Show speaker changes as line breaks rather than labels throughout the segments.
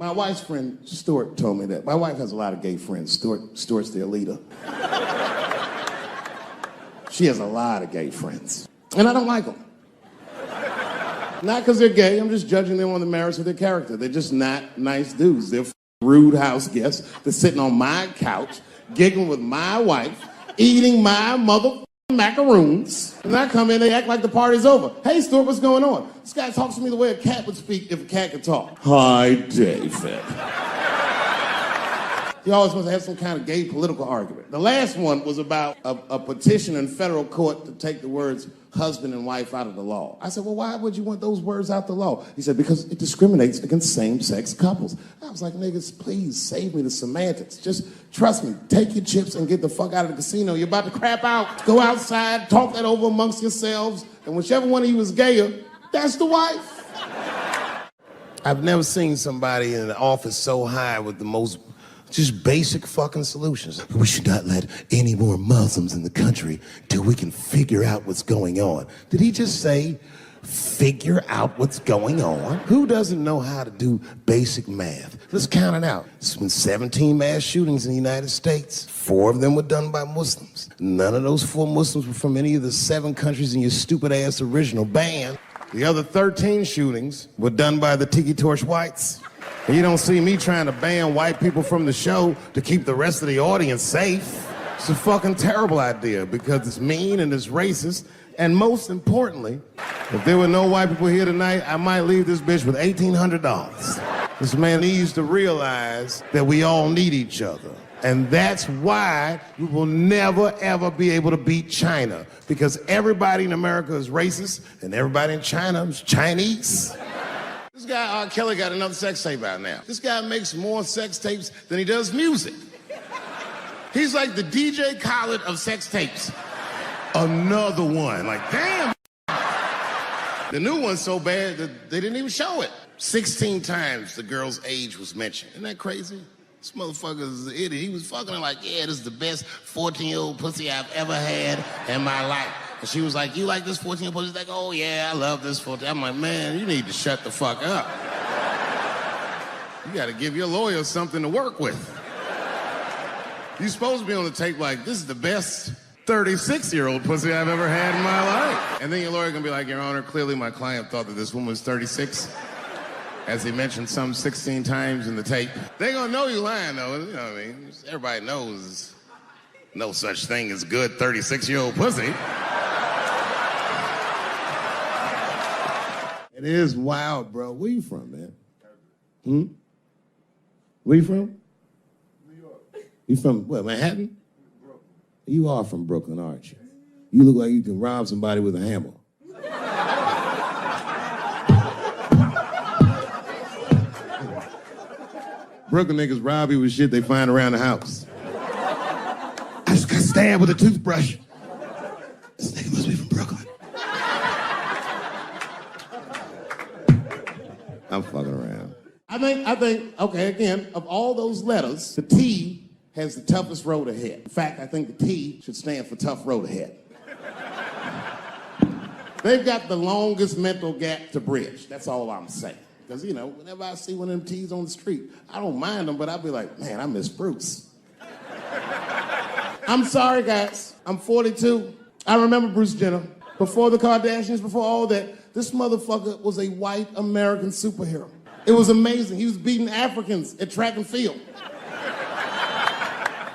My wife's friend, Stuart, told me that. My wife has a lot of gay friends. Stuart's their leader. She has a lot of gay friends. And I don't like them. Not because they're gay, I'm just judging them on the merits of their character. They're just not nice dudes. They're rude house guests. They're sitting on my couch, giggling with my wife, eating my mother macaroons. And I come in, they act like the party's over. Hey, Stuart, what's going on? This guy talks to me the way a cat would speak if a cat could talk. Hi, David. He always wants to have some kind of gay political argument. The last one was about a petition in federal court to take the words husband and wife out of the law. I said, well, why would you want those words out the law? He said, because it discriminates against same-sex couples. I was like, niggas, please save me the semantics. Just trust me, take your chips and get the fuck out of the casino. You're about to crap out. Go outside, talk that over amongst yourselves, and whichever one of you is gayer, that's the wife. I've never seen somebody in an office so high with the most just basic fucking solutions. We should not let any more Muslims in the country till we can figure out what's going on. Did he just say, figure out what's going on? Who doesn't know how to do basic math? Let's count it out. There's been 17 mass shootings in the United States. 4 of them were done by Muslims. None of those 4 Muslims were from any of the 7 countries in your stupid ass original band. The other 13 shootings were done by the Tiki Torch whites. And you don't see me trying to ban white people from the show to keep the rest of the audience safe. It's a fucking terrible idea because it's mean and it's racist. And most importantly, if there were no white people here tonight, I might leave this bitch with $1,800. This man needs to realize that we all need each other. And that's why we will never, ever be able to beat China. Because everybody in America is racist and everybody in China is Chinese. This guy, R. Kelly, got another sex tape out now. This guy makes more sex tapes than he does music. He's like the DJ Khaled of sex tapes. Another one. Like, damn. The new one's so bad that they didn't even show it. 16 times the girl's age was mentioned. Isn't that crazy? This motherfucker's an idiot. He was fucking her like, yeah, this is the best 14-year-old pussy I've ever had in my life. And she was like, you like this 14-year-old pussy? He's like, oh yeah, I love this 14. I'm like, man, you need to shut the fuck up. You gotta give your lawyer something to work with. You're supposed to be on the tape like, this is the best 36-year-old pussy I've ever had in my life. And then your lawyer gonna be like, Your Honor, clearly my client thought that this woman was 36. As he mentioned some 16 times in the tape. They gonna know you lying though, you know what I mean? Everybody knows no such thing as good 36-year-old pussy. It is wild, bro. Where you from, man? Where you from?
New York.
You from, what, Manhattan? Brooklyn. You are from Brooklyn, aren't you? You look like you can rob somebody with a hammer. Brooklyn niggas rob you with shit they find around the house. I just got stabbed with a toothbrush. This nigga must be from Brooklyn. I'm fucking around. I think, okay, again, of all those letters, the T has the toughest road ahead. In fact, I think the T should stand for tough road ahead. They've got the longest mental gap to bridge. That's all I'm saying. Because, you know, whenever I see one of them T's on the street, I don't mind them, but I'll be like, man, I miss Bruce. I'm sorry, guys. I'm 42. I remember Bruce Jenner. Before the Kardashians, before all that, this motherfucker was a white American superhero. It was amazing. He was beating Africans at track and field.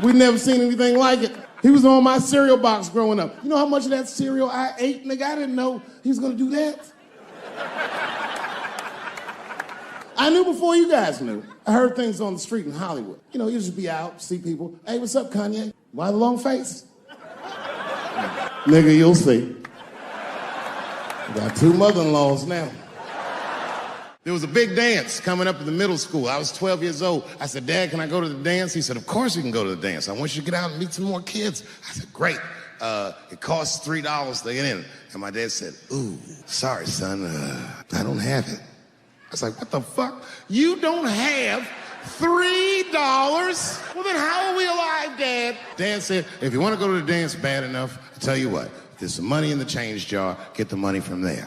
We'd never seen anything like it. He was on my cereal box growing up. You know how much of that cereal I ate, nigga? I didn't know he was gonna do that. I knew before you guys knew. I heard things on the street in Hollywood. You know, you just be out, see people. Hey, what's up, Kanye? Why the long face? Nigga, you'll see. I got 2 mother-in-laws now. There was a big dance coming up in the middle school. I was 12 years old. I said, Dad, can I go to the dance? He said, of course you can go to the dance. I want you to get out and meet some more kids. I said, great. It costs $3 to get in. And my dad said, ooh, sorry, son, I don't have it. I was like, what the fuck? You don't have $3? Well, then how are we alive, Dad? Dad said, if you want to go to the dance bad enough, I'll tell you what, there's some money in the change jar, get the money from there.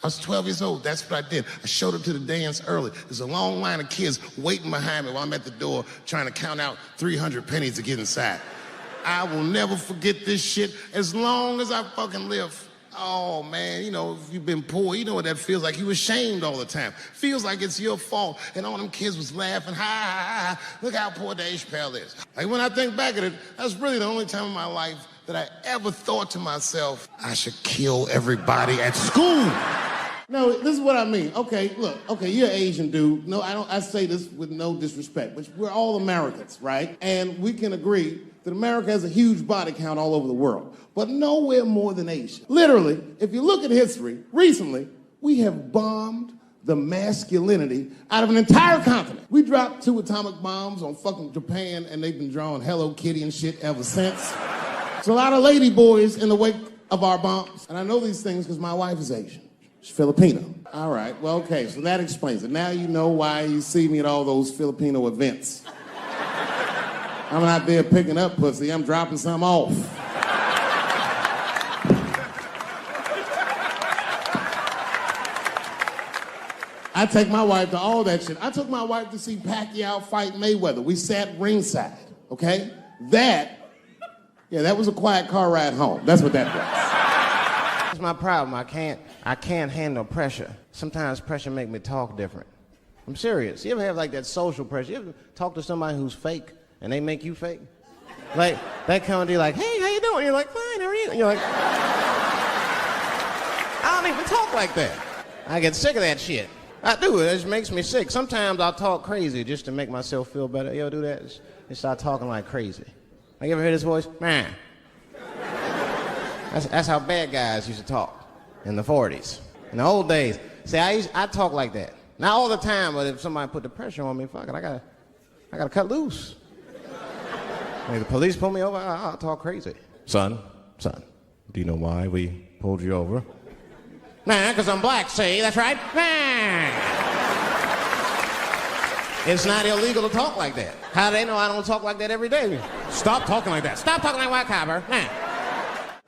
I was 12 years old. That's what I did. I showed up to the dance early. There's a long line of kids waiting behind me while I'm at the door trying to count out 300 pennies to get inside. I will never forget this shit as long as I fucking live. Oh, man, you know, if you've been poor, you know what that feels like. You ashamed all the time. Feels like it's your fault. And all them kids was laughing, ha, ha, ha. Look how poor Dave Chappelle is. Like, when I think back at it, that's really the only time in my life that I ever thought to myself, I should kill everybody at school. No, this is what I mean. Okay, look, okay, you're an Asian dude. No, I say this with no disrespect, but we're all Americans, right? And we can agree that America has a huge body count all over the world, but nowhere more than Asia. Literally, if you look at history, recently, we have bombed the masculinity out of an entire continent. We dropped 2 atomic bombs on fucking Japan, and they've been drawing Hello Kitty and shit ever since. There's a lot of lady boys in the wake of our bombs, and I know these things because my wife is Asian. She's Filipino. All right, well, okay, so that explains it. Now you know why you see me at all those Filipino events. I'm not there picking up pussy, I'm dropping some off. I take my wife to all that shit. I took my wife to see Pacquiao fight Mayweather. We sat ringside, okay? That was a quiet car ride home. That's what that was.
That's my problem. I can't handle pressure. Sometimes pressure make me talk different. I'm serious. You ever have like that social pressure? You ever talk to somebody who's fake and they make you fake? Like, that kind of deal, like, hey, how you doing? You're like, fine, how are you? And you're like, I don't even talk like that. I get sick of that shit. I do, it just makes me sick. Sometimes I'll talk crazy just to make myself feel better. You ever do that? Just start talking like crazy. Like, you ever hear this voice? Man. That's how bad guys used to talk in the 40s. In the old days. See, I talk like that. Not all the time, but if somebody put the pressure on me, fuck it, I gotta cut loose. If the police pull me over, I'll talk crazy. Son, do you know why we pulled you over? Nah, because I'm black, see, that's right. Nah. It's not illegal to talk like that. How do they know I don't talk like that every day? Stop talking like that. Stop talking like white copper. Nah.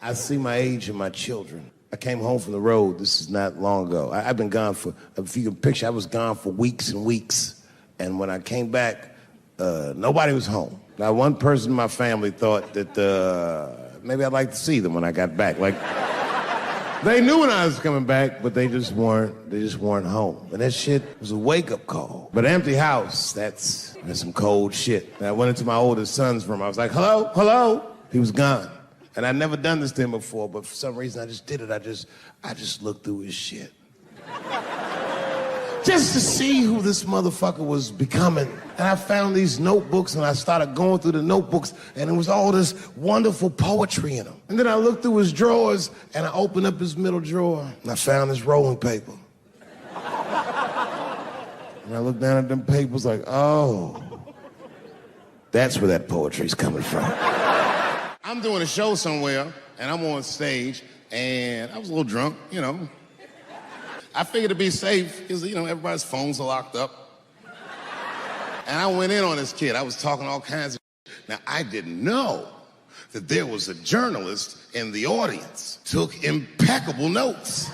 I see my age in my children. I came home from the road. This is not long ago. I've been gone for, if you can picture, I was gone for weeks and weeks. And when I came back, nobody was home. Now, one person in my family thought that maybe I'd like to see them when I got back. Like, they knew when I was coming back, but they just weren't home. And that shit was a wake-up call. But an empty house, that's some cold shit. And I went into my oldest son's room. I was like, hello, hello. He was gone. And I'd never done this to him before, but for some reason I just did it. I just looked through his shit. Just to see who this motherfucker was becoming. And I found these notebooks, and I started going through the notebooks, and there was all this wonderful poetry in them. And then I looked through his drawers, and I opened up his middle drawer, and I found this rolling paper. And I looked down at them papers like, oh, that's where that poetry's coming from. I'm doing a show somewhere, and I'm on stage, and I was a little drunk, you know. I figured to be safe, because, you know, everybody's phones are locked up. And I went in on this kid. I was talking all kinds of shit. Now, I didn't know that there was a journalist in the audience. Took impeccable notes.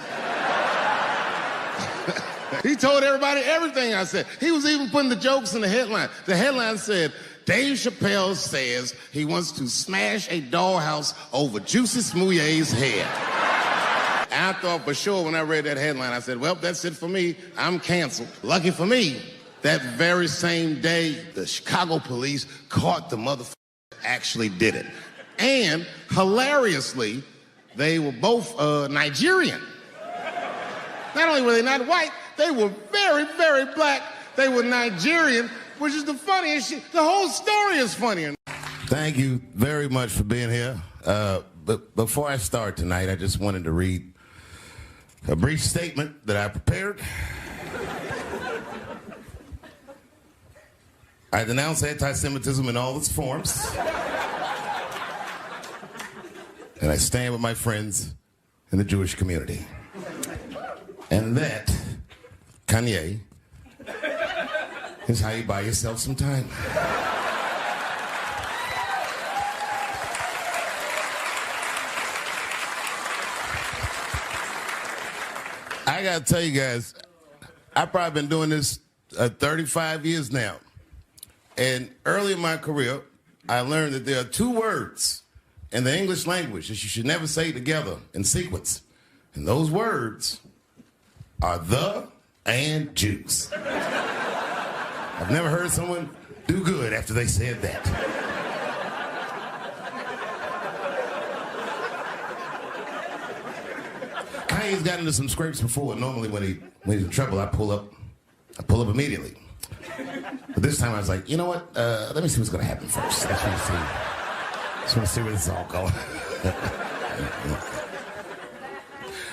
He told everybody everything I said. He was even putting the jokes in the headline. The headline said, Dave Chappelle says he wants to smash a dollhouse over Juicy Smouye's head. And I thought for sure when I read that headline, I said, well, that's it for me. I'm canceled. Lucky for me, that very same day, the Chicago police caught the motherfucker that actually did it. And hilariously, they were both Nigerian. Not only were they not white, they were very, very black. They were Nigerian, which is the funniest shit. The whole story is funny. Thank you very much for being here. But before I start tonight, I just wanted to read a brief statement that I prepared. I denounce anti-Semitism in all its forms. And I stand with my friends in the Jewish community. And that, Kanye, is how you buy yourself some time. I I got to tell you guys, I've probably been doing this 35 years now. And early in my career, I learned that there are two words in the English language that you should never say together in sequence. And those words are the and juice. I've never heard someone do good after they said that. Kanye's got into some scrapes before. Normally when he's in trouble, I pull up immediately. But this time I was like, you know what? Let me see what's going to happen first. Let's want to see where this is all going.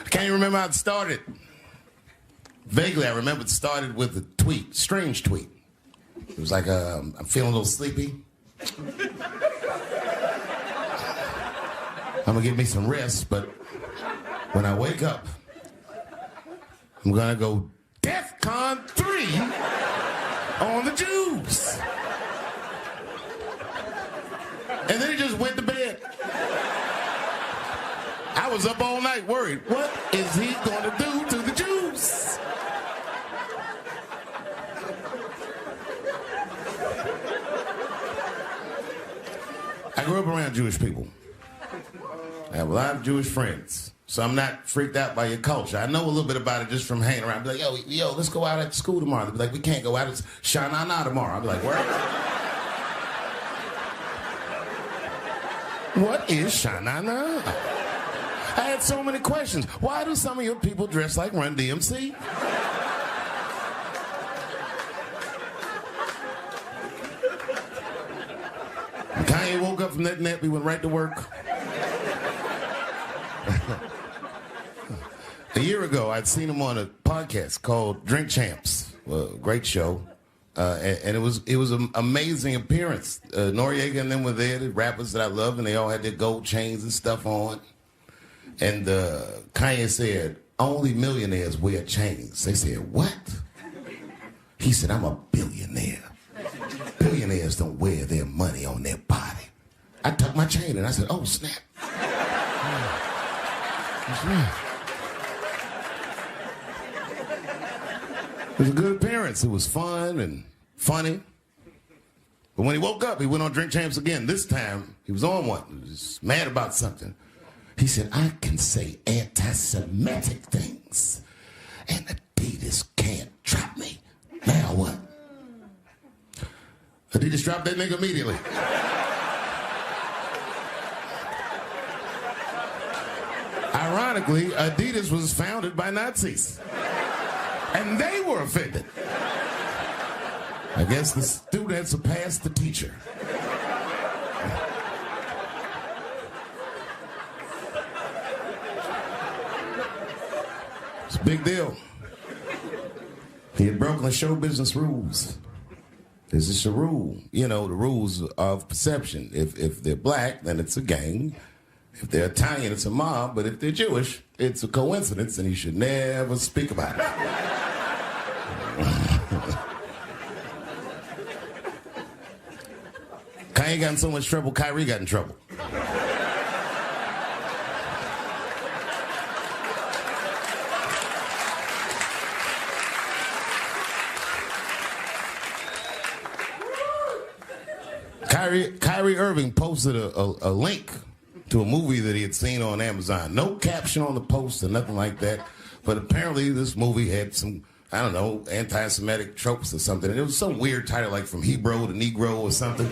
I can't even remember how it started. Vaguely, I remember it started with a tweet, strange tweet. It was like, I'm feeling a little sleepy. I'm going to give me some rest, but when I wake up, I'm going to go DEFCON 3 on the Jews. And then he just went to bed. I was up all night worried. What is he going to do to the Jews? I grew up around Jewish people. I have a lot of Jewish friends. So I'm not freaked out by your culture. I know a little bit about it just from hanging around. I'd be like, yo, let's go out at school tomorrow. They'd be like, we can't go out. It's Shana Na tomorrow. I'd be like, where? What is Shana Na? I had so many questions. Why do some of your people dress like Run DMC? When Kanye woke up from that nap, he went right to work. A year ago, I'd seen him on a podcast called Drink Champs. Great show. And it was an amazing appearance. Noriega and them were there, the rappers that I love, and they all had their gold chains and stuff on. And Kanye said, only millionaires wear chains. They said, what? He said, I'm a billionaire. Billionaires don't wear their money on their body. I tucked my chain and I said, oh, snap. That's right. It was a good appearance. It was fun and funny. But when he woke up, he went on Drink Champs again. This time, he was on one. He was mad about something. He said, I can say anti-Semitic things, and Adidas can't drop me. Now what? Adidas dropped that nigga immediately. Ironically, Adidas was founded by Nazis. And they were offended. I guess the student surpassed the teacher. It's a big deal. He had broken the show business rules. There's just a rule. You know, the rules of perception. If they're black, then it's a gang. If they're Italian, it's a mob. But if they're Jewish, it's a coincidence, and you should never speak about it. Kanye got in so much trouble, Kyrie got in trouble. Kyrie Irving posted a link to a movie that he had seen on Amazon. No caption on the post or nothing like that. But apparently this movie had some, I don't know, anti-Semitic tropes or something. And it was some weird title like From Hebrew to Negro or something.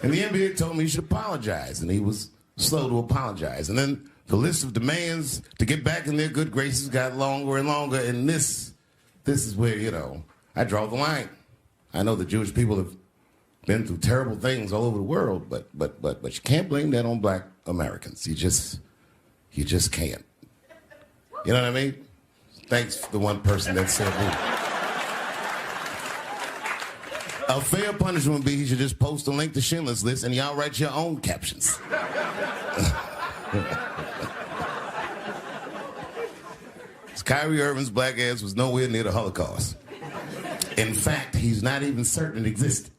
And the NBA told me he should apologize, and he was slow to apologize. And then the list of demands to get back in their good graces got longer and longer, and this is where, you know, I draw the line. I know the Jewish people have been through terrible things all over the world, but you can't blame that on black Americans. You just can't. You know what I mean? Thanks for the one person that said me. A fair punishment would be he should just post a link to Schindler's List and y'all write your own captions. Kyrie Irving's black ass was nowhere near the Holocaust. In fact, he's not even certain it existed.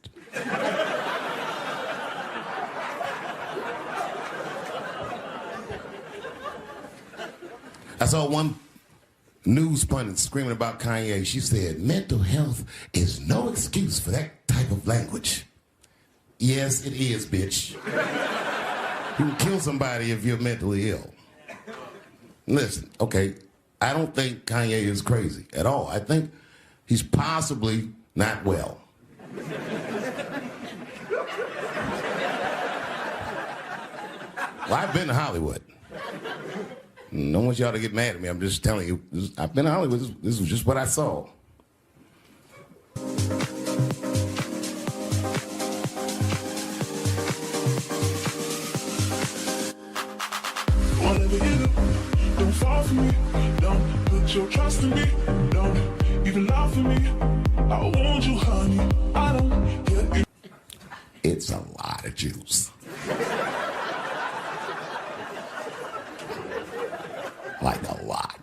I saw one news pundit screaming about Kanye. She said, mental health is no excuse for that type of language. Yes, it is, bitch. You can kill somebody if you're mentally ill. Listen, okay, I don't think Kanye is crazy at all. I think he's possibly not well. Well, I've been to Hollywood. I don't want y'all to get mad at me. I'm just telling you. I've been to Hollywood. This was just what I saw.
Whatever you do, don't fall for me. Don't put your trust in me. Don't even lie for me. I want you, honey. I don't get it.
It's a lot of juice. Like a lot.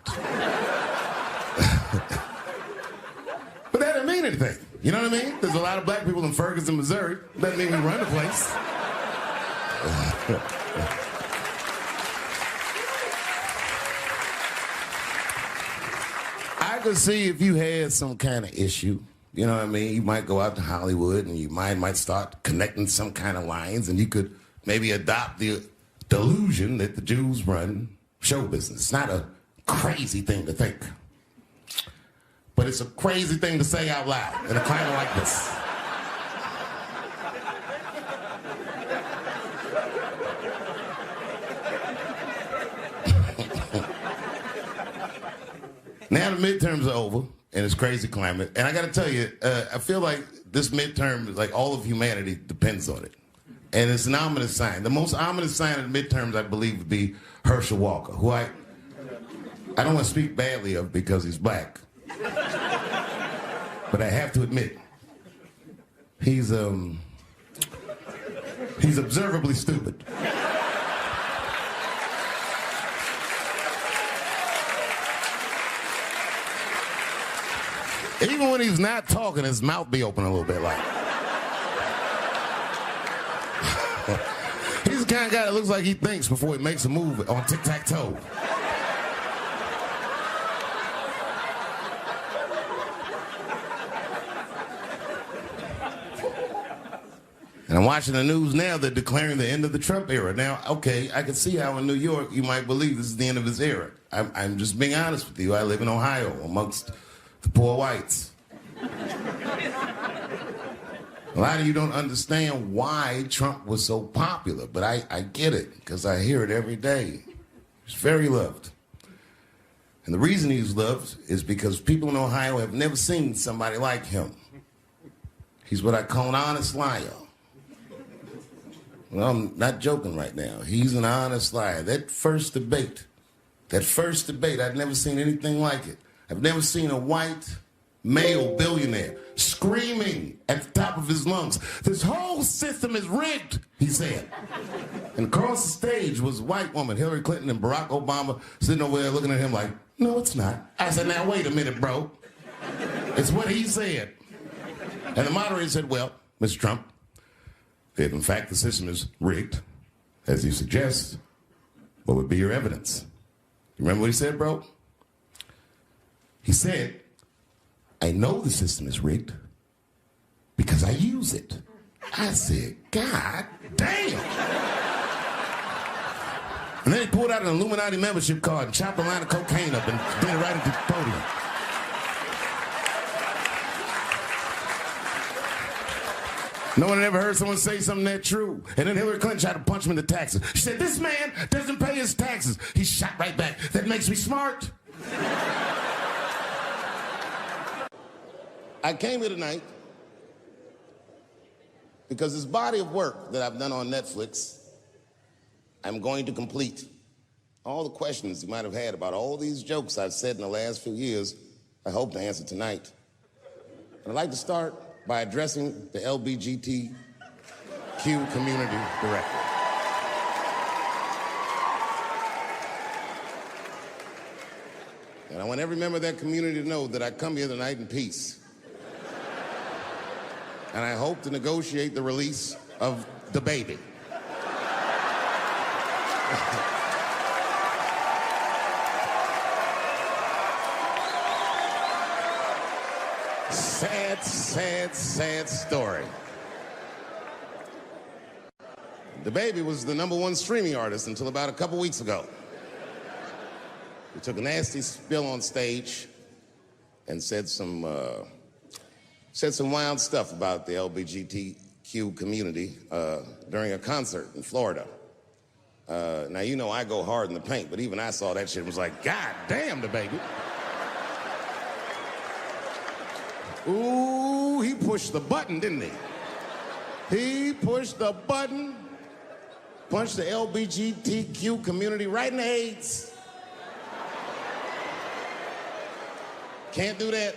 But that doesn't mean anything. You know what I mean? There's a lot of black people in Ferguson, Missouri. Doesn't mean we run the place. I could see if you had some kind of issue. You know what I mean? You might go out to Hollywood and you might start connecting some kind of lines, and you could maybe adopt the delusion that the Jews run show business. It's not a crazy thing to think. But it's a crazy thing to say out loud in a climate like this. Now the midterms are over, and it's crazy climate. And I got to tell you, I feel like this midterm, like all of humanity, depends on it. And it's an ominous sign. The most ominous sign of the midterms, I believe, would be Herschel Walker, who I don't want to speak badly of because he's black. But I have to admit, he's observably stupid. Even when he's not talking, his mouth be open a little bit like. He's the kind of guy that looks like he thinks before he makes a move on tic-tac-toe. And I'm watching the news now, they're declaring the end of the Trump era. Now, okay, I can see how in New York you might believe this is the end of his era. I'm just being honest with you. I live in Ohio amongst the poor whites. A lot of you don't understand why Trump was so popular, but I get it, because I hear it every day. He's very loved. And the reason he's loved is because people in Ohio have never seen somebody like him. He's what I call an honest liar. Well, I'm not joking right now. He's an honest liar. That first debate, I'd never seen anything like it. I've never seen a white male billionaire screaming at the top of his lungs, "This whole system is rigged," he said. And across the stage was a white woman, Hillary Clinton and Barack Obama, sitting over there looking at him like, "No, it's not." I said, "Now, wait a minute, bro. It's what he said." And the moderator said, "Well, Mr. Trump, if in fact the system is rigged, as you suggest, what would be your evidence?" You remember what he said, bro? He said, "I know the system is rigged because I use it." I said, "God damn." And then he pulled out an Illuminati membership card and chopped a line of cocaine up and did it right at the podium. No one had ever heard someone say something that true. And then Hillary Clinton tried to punch him in the taxes. She said, "This man doesn't pay his taxes." He shot right back. "That makes me smart." I came here tonight because this body of work that I've done on Netflix, I'm going to complete. All the questions you might have had about all these jokes I've said in the last few years, I hope to answer tonight. And I'd like to start by addressing the LGBTQ community directly. And I want every member of that community to know that I come here tonight in peace. And I hope to negotiate the release of the baby. Sad, sad, sad story. The baby was the #1 streaming artist until about a couple weeks ago. He took a nasty spill on stage and said some wild stuff about the LGBTQ community during a concert in Florida. Now, you know I go hard in the paint, but even I saw that shit and was like, God damn, the baby. Ooh, he pushed the button, didn't he? He pushed the button, punched the LGBTQ community right in the AIDS. Can't do that.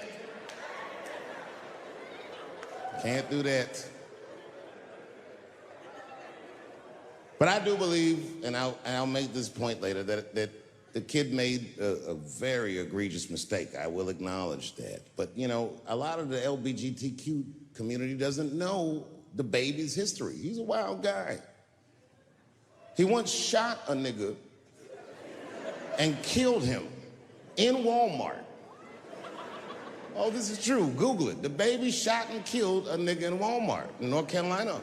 Can't do that. But I do believe, and I'll make this point later, that the kid made a very egregious mistake. I will acknowledge that. But, you know, a lot of the LGBTQ community doesn't know the baby's history. He's a wild guy. He once shot a nigga and killed him in Walmart. Oh, this is true. Google it. The baby shot and killed a nigga in Walmart in North Carolina.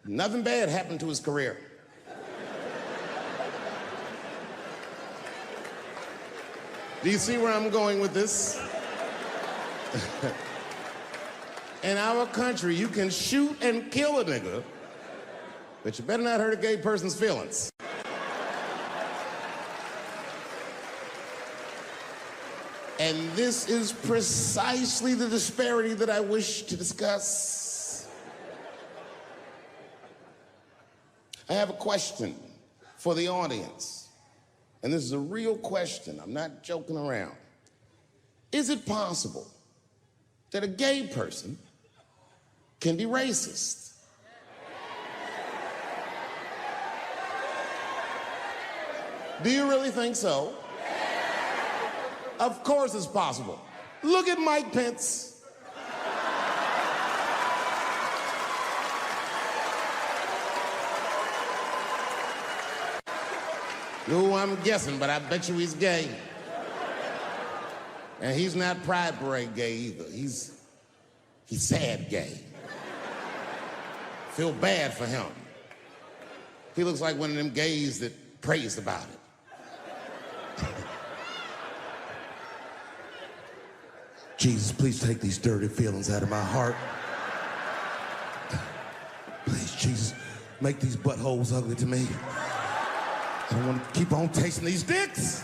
Nothing bad happened to his career. Do you see where I'm going with this? In our country, you can shoot and kill a nigga, but you better not hurt a gay person's feelings. And this is precisely the disparity that I wish to discuss. I have a question for the audience. And this is a real question. I'm not joking around. Is it possible that a gay person can be racist? Do you really think so? Of course it's possible. Look at Mike Pence. Ooh, I'm guessing, but I bet you he's gay. And he's not Pride Parade gay either. He's sad gay. Feel bad for him. He looks like one of them gays that prays about it. Jesus, please take these dirty feelings out of my heart. Please, Jesus, make these buttholes ugly to me. I don't want to keep on tasting these dicks.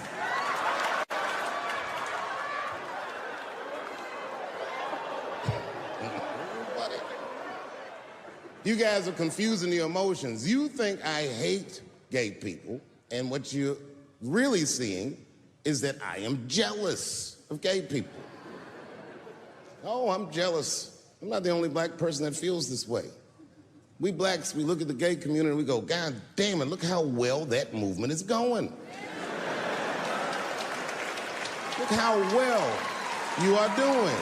You guys are confusing the emotions. You think I hate gay people, and what you're really seeing is that I am jealous of gay people. Oh, I'm jealous. I'm not the only black person that feels this way. We blacks, we look at the gay community and we go, God damn it, look how well that movement is going. Look how well you are doing.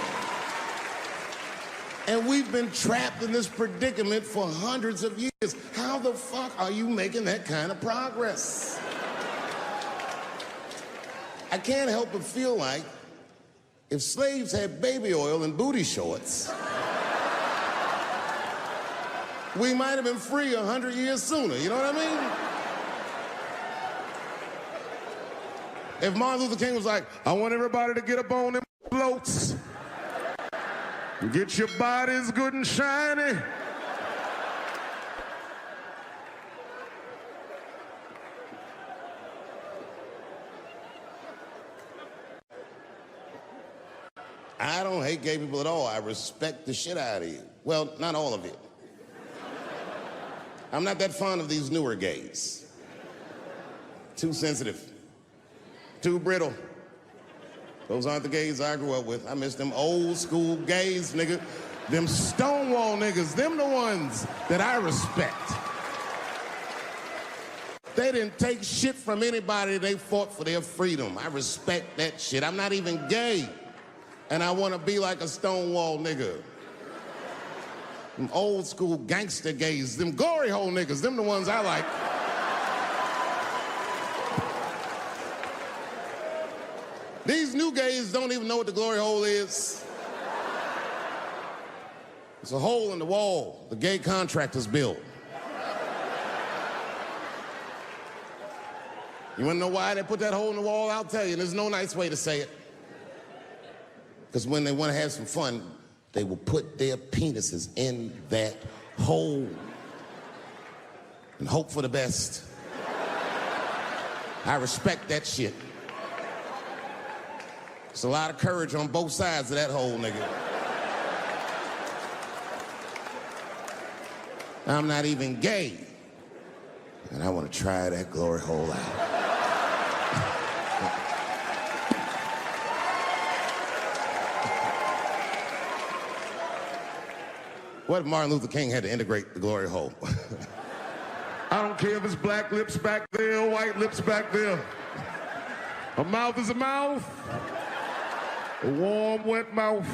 And we've been trapped in this predicament for hundreds of years. How the fuck are you making that kind of progress? I can't help but feel like if slaves had baby oil and booty shorts, we might have been free 100 years sooner, you know what I mean? If Martin Luther King was like, I want everybody to get up on them floats, get your bodies good and shiny. I don't hate gay people at all. I respect the shit out of you. Well, not all of you. I'm not that fond of these newer gays. Too sensitive. Too brittle. Those aren't the gays I grew up with. I miss them old school gays, nigga. Them Stonewall niggas. Them the ones that I respect. They didn't take shit from anybody. They fought for their freedom. I respect that shit. I'm not even gay. And I want to be like a Stonewall nigga. Them old school gangster gays, them glory hole niggas, them the ones I like. These new gays don't even know what the glory hole is. It's a hole in the wall the gay contractors built. You wanna know why they put that hole in the wall? I'll tell you, and there's no nice way to say it. Because when they wanna have some fun, they will put their penises in that hole and hope for the best. I respect that shit. There's a lot of courage on both sides of that hole, nigga. I'm not even gay, and I want to try that glory hole out. What if Martin Luther King had to integrate the glory hole? I don't care if it's black lips back there or white lips back there. A mouth is a mouth. A warm, wet mouth.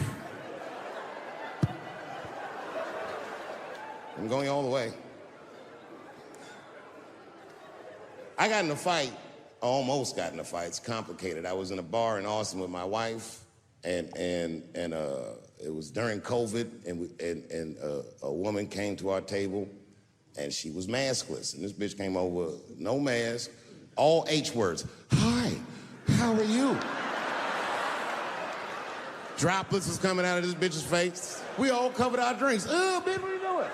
I'm going all the way. I got in a fight, almost got in a fight. It's complicated. I was in a bar in Austin with my wife, and it was during COVID, and a woman came to our table, and she was maskless. And this bitch came over, no mask, all H words. Hi, how are you? Droplets was coming out of this bitch's face. We all covered our drinks. Bitch, what are you doing?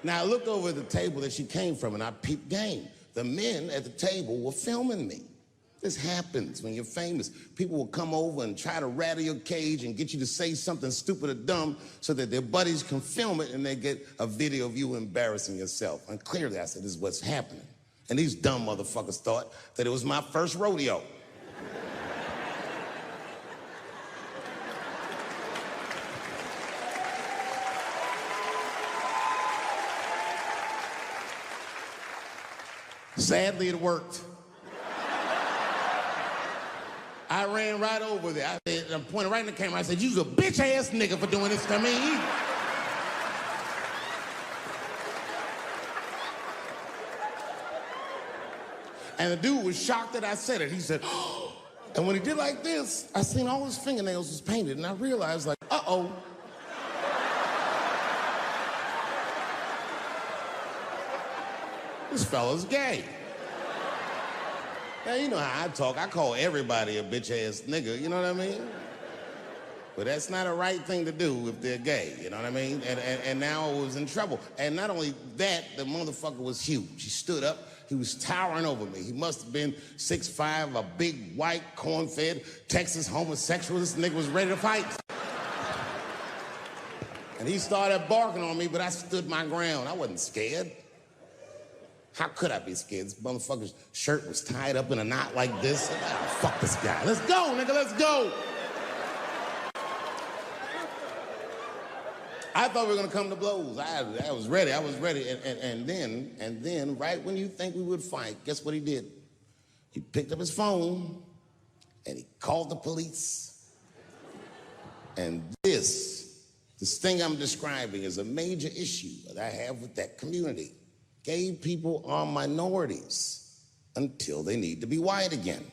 Now, I looked over at the table that she came from, and I peeped game. The men at the table were filming me. This happens when you're famous. People will come over and try to rattle your cage and get you to say something stupid or dumb so that their buddies can film it and they get a video of you embarrassing yourself. And clearly, I said, this is what's happening. And these dumb motherfuckers thought that it was my first rodeo. Sadly, it worked. I ran right over there. I pointed right in the camera. I said, you's a bitch-ass nigga for doing this to me. And the dude was shocked that I said it. He said, oh. And when he did like this, I seen all his fingernails was painted, and I realized, like, uh-oh. This fella's gay. Now, you know how I talk. I call everybody a bitch-ass nigga, you know what I mean? But that's not a right thing to do if they're gay, you know what I mean? And now I was in trouble. And not only that, the motherfucker was huge. He stood up. He was towering over me. He must have been 6'5", a big, white, corn-fed, Texas homosexual. This nigga was ready to fight. And he started barking on me, but I stood my ground. I wasn't scared. How could I be scared? This motherfucker's shirt was tied up in a knot like this. Oh, fuck this guy. Let's go, nigga, let's go. I thought we were gonna come to blows. I was ready, And then, right when you think we would fight, guess what he did? He picked up his phone and he called the police. And this thing I'm describing is a major issue that I have with that community. Gay people are minorities until they need to be white again.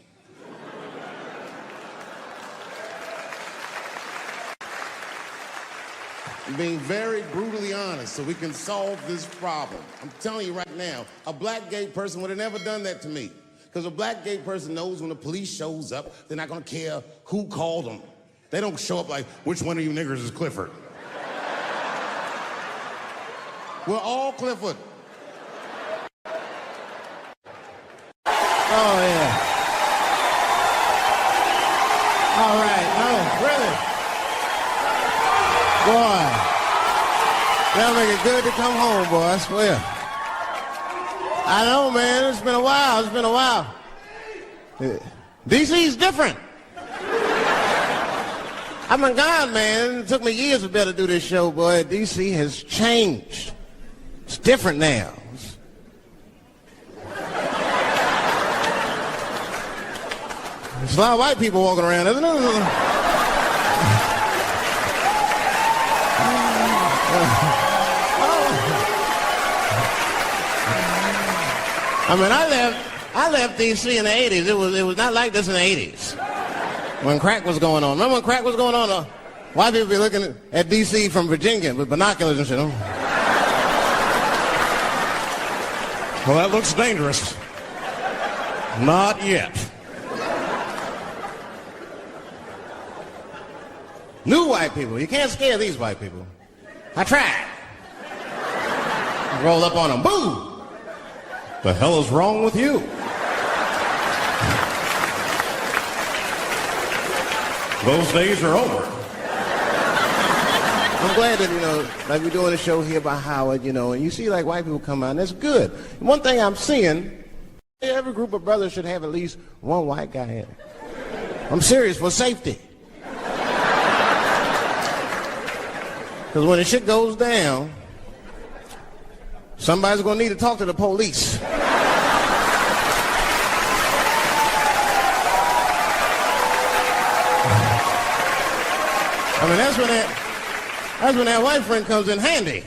I'm being very brutally honest so we can solve this problem. I'm telling you right now, a black gay person would have never done that to me. Because a black gay person knows when the police shows up, they're not gonna care who called them. They don't show up like, which one of you niggers is Clifford? We're all Clifford.
Oh, yeah. All right. No, really. Boy. That'll make it good to come home, boy, I swear. I know, man. It's been a while. DC's different. I mean, God, man, it took me years to be able to do this show, boy. DC has changed. It's different now. There's a lot of white people walking around, isn't there? I mean, I left D.C. in the 80s. It was not like this in the 80s. When crack was going on. Remember when crack was going on? White people be looking at D.C. from Virginia with binoculars and shit. Well, that looks dangerous. Not yet. New white people. You can't scare these white people. I tried. Roll up on them. Boo! The hell is wrong with you? Those days are over. I'm glad that, like we're doing a show here by Howard, and you see like white people come out, and that's good. One thing I'm seeing, every group of brothers should have at least one white guy in it. I'm serious, for safety. Because when the shit goes down, somebody's going to need to talk to the police. I mean, that's when that white friend comes in handy.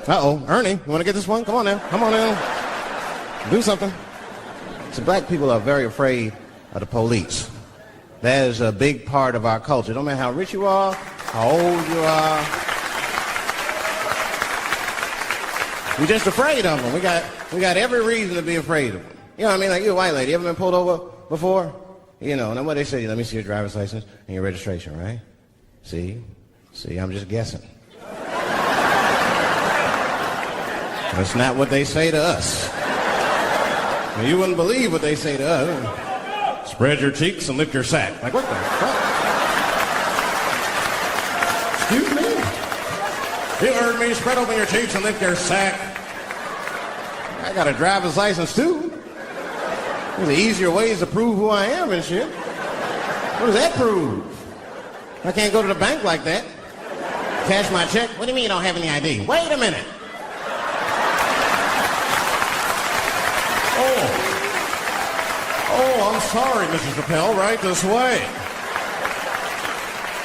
Uh-oh, Ernie, you want to get this one? Come on now, come on now. Do something. So black people are very afraid of the police. That is a big part of our culture. No matter how rich you are, how old you are. We're just afraid of them. We got every reason to be afraid of them. You know what I mean? Like, you're a white lady. You ever been pulled over before? And then what they say, let me see your driver's license and your registration, right? See, I'm just guessing. That's not what they say to us. You wouldn't believe what they say to us. Spread your cheeks and lift your sack. Like, what the fuck? Excuse me? You heard me. Spread open your cheeks and lift your sack. I got a driver's license, too. There's easier ways to prove who I am and shit. What does that prove? I can't go to the bank like that. Cash my check. What do you mean you don't have any ID? Wait a minute. Oh, I'm sorry, Mrs. Chappelle. Right this way.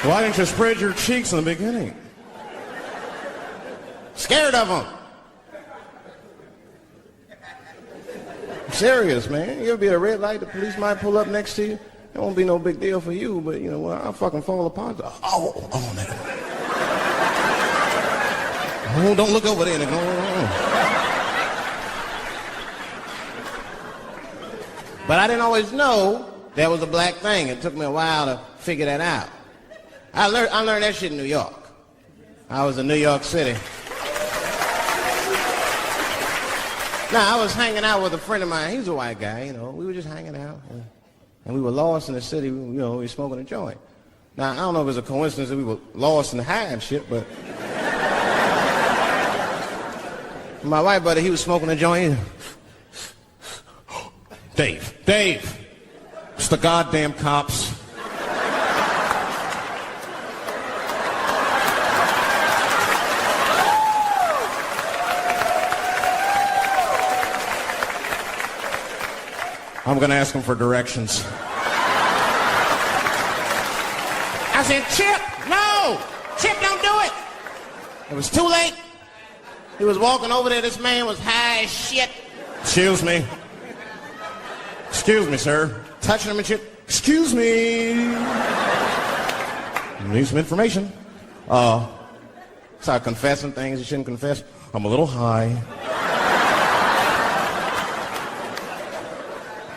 Why didn't you spread your cheeks in the beginning? Scared of them. I'm serious, man. You ever be at a red light, the police might pull up next to you. It won't be no big deal for you, but I'll fucking fall apart. Oh, nigga. Oh, don't look over there, nigga. But I didn't always know that was a black thing. It took me a while to figure that out. I learned that shit in New York. I was in New York City. Now, I was hanging out with a friend of mine. He was a white guy, We were just hanging out. And we were lost in the city, we were smoking a joint. Now, I don't know if it was a coincidence that we were lost in the high and shit, but... my white buddy, he was smoking a joint. Dave, it's the goddamn cops. I'm going to ask him for directions. I said, Chip, no! Chip, don't do it! It was too late. He was walking over there. This man was high as shit. Excuse me. Excuse me, sir. Touching him and shit. Excuse me. Need some information. Start confessing things you shouldn't confess. I'm a little high.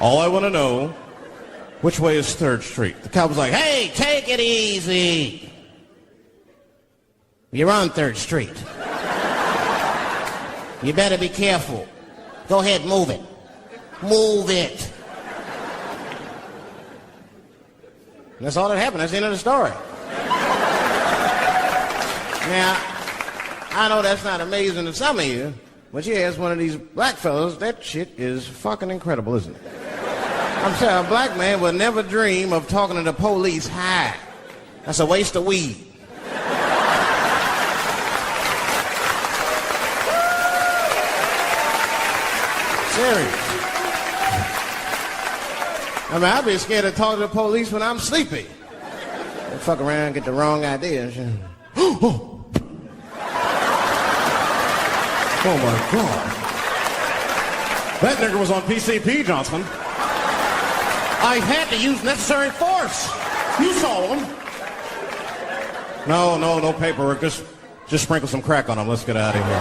All I want to know, which way is 3rd Street? The cop was like, hey, take it easy. You're on 3rd Street. You better be careful. Go ahead, move it. Move it. And that's all that happened. That's the end of the story. Now, I know that's not amazing to some of you, but you ask one of these black fellas, that shit is fucking incredible, isn't it? I'm saying a black man would never dream of talking to the police high. That's a waste of weed. Serious. I mean, I'd be scared to talk to the police when I'm sleepy. They fuck around and get the wrong idea and shit. Oh my God. That nigger was on PCP, Johnson. I had to use necessary force. You saw him. No paperwork. Just sprinkle some crack on him. Let's get out of here.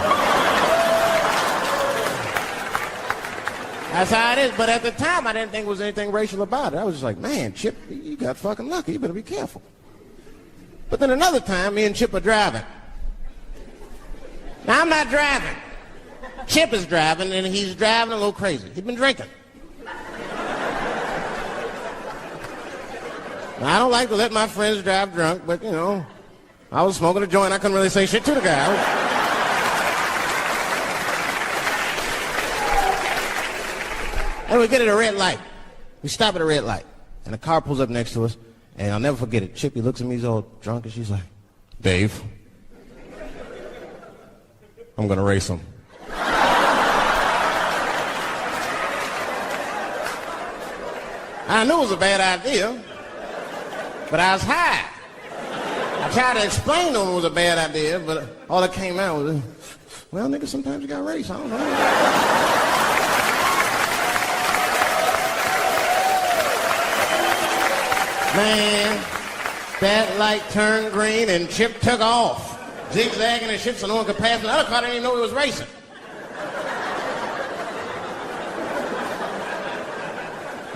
That's how it is. But at the time, I didn't think there was anything racial about it. I was just like, man, Chip, you got fucking lucky. You better be careful. But then another time, me and Chip are driving. Now, I'm not driving. Chip is driving, and he's driving a little crazy. He's been drinking. Now, I don't like to let my friends drive drunk, but, you know, I was smoking a joint. I couldn't really say shit to the guy. And we get at a red light. We stop at a red light, and a car pulls up next to us, and I'll never forget it. Chippy looks at me, he's all drunk, and she's like, Dave, I'm going to race him. I knew it was a bad idea, but I was high. I tried to explain to him it was a bad idea, but all that came out was, well, nigga, sometimes you got to race. I don't know. Man, that light turned green and Chip took off, zigzagging and shit so no one could pass. The other car didn't even know he was racing.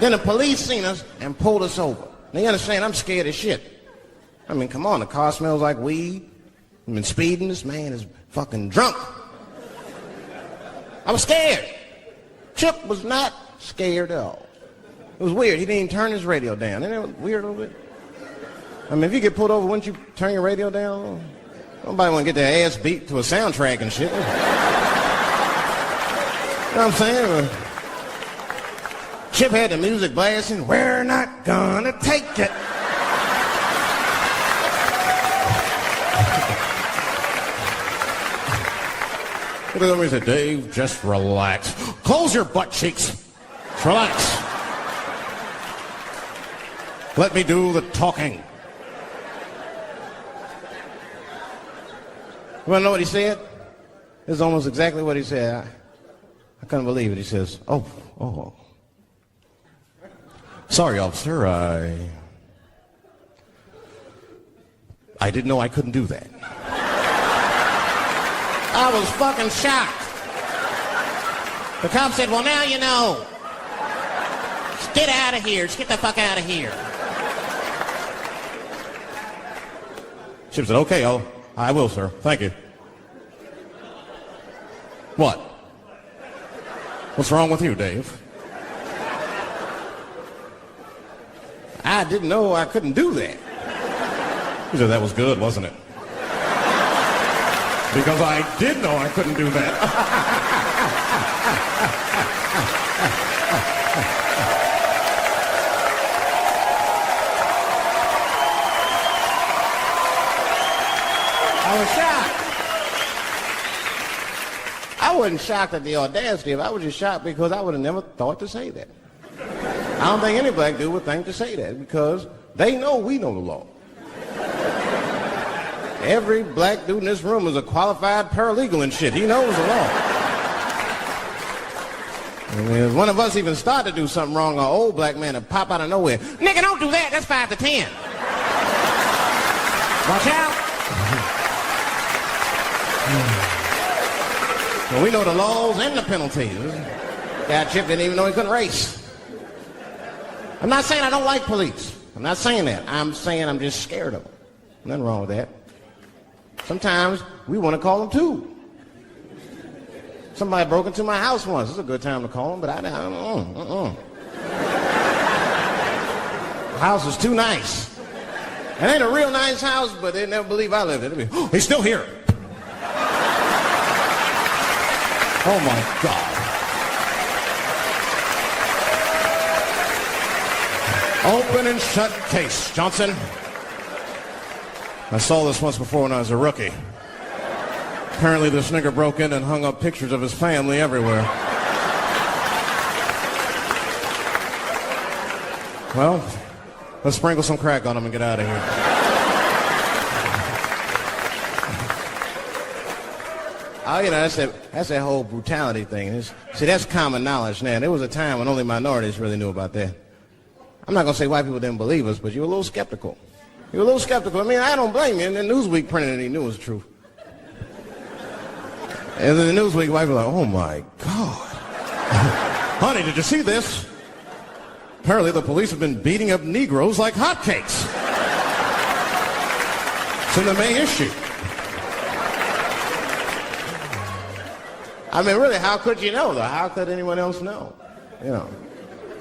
Then the police seen us and pulled us over. Now you understand, I'm scared as shit. I mean, come on, the car smells like weed. I've been speeding, this man is fucking drunk. I was scared. Chip was not scared at all. It was weird, he didn't even turn his radio down. Isn't that weird a little bit? I mean, if you get pulled over, wouldn't you turn your radio down? Nobody want to get their ass beat to a soundtrack and shit. You know what I'm saying? Chip had the music blasting. We're not gonna take it. Look at me and said, Dave, just relax. Close your butt cheeks. Just relax. Let me do the talking. You want to know what he said? This is almost exactly what he said. I couldn't believe it. He says, oh. Sorry, officer, I didn't know I couldn't do that. I was fucking shocked. The cop said, well, now you know. Just get out of here. Just get the fuck out of here. Chip said, okay, I will, sir. Thank you. What? What's wrong with you, Dave? I didn't know I couldn't do that. He said, that was good, wasn't it? Because I did know I couldn't do that. I was shocked. I wasn't shocked at the audacity of it. I was just shocked because I would have never thought to say that. I don't think any black dude would think to say that because they know we know the law. Every black dude in this room is a qualified paralegal and shit. He knows the law. I mean, if one of us even start to do something wrong, an old black man would pop out of nowhere. Nigga, don't do that. That's 5 to 10. Watch out. Well, we know the laws and the penalties. Guy Chip didn't even know he couldn't race. I'm not saying I don't like police. I'm not saying that. I'm saying I'm just scared of them. Nothing wrong with that. Sometimes we want to call them too. Somebody broke into my house once. It's a good time to call them, but I don't. The house is too nice. It ain't a real nice house, but they never believe I lived in it. He's still here. Oh my God. Open and shut case, Johnson. I saw this once before when I was a rookie. Apparently this nigger broke in and hung up pictures of his family everywhere. Well, let's sprinkle some crack on him and get out of here. Oh, you know, that's that whole brutality thing. See, that's common knowledge now. There was a time when only minorities really knew about that. I'm not going to say white people didn't believe us, but you were a little skeptical. You were a little skeptical. I mean, I don't blame you. And then Newsweek printed it, he knew it was true. And then the Newsweek white people were like, oh my God. Honey, did you see this? Apparently the police have been beating up Negroes like hotcakes. It's in the May issue. I mean, really, how could you know, though? How could anyone else know? You know.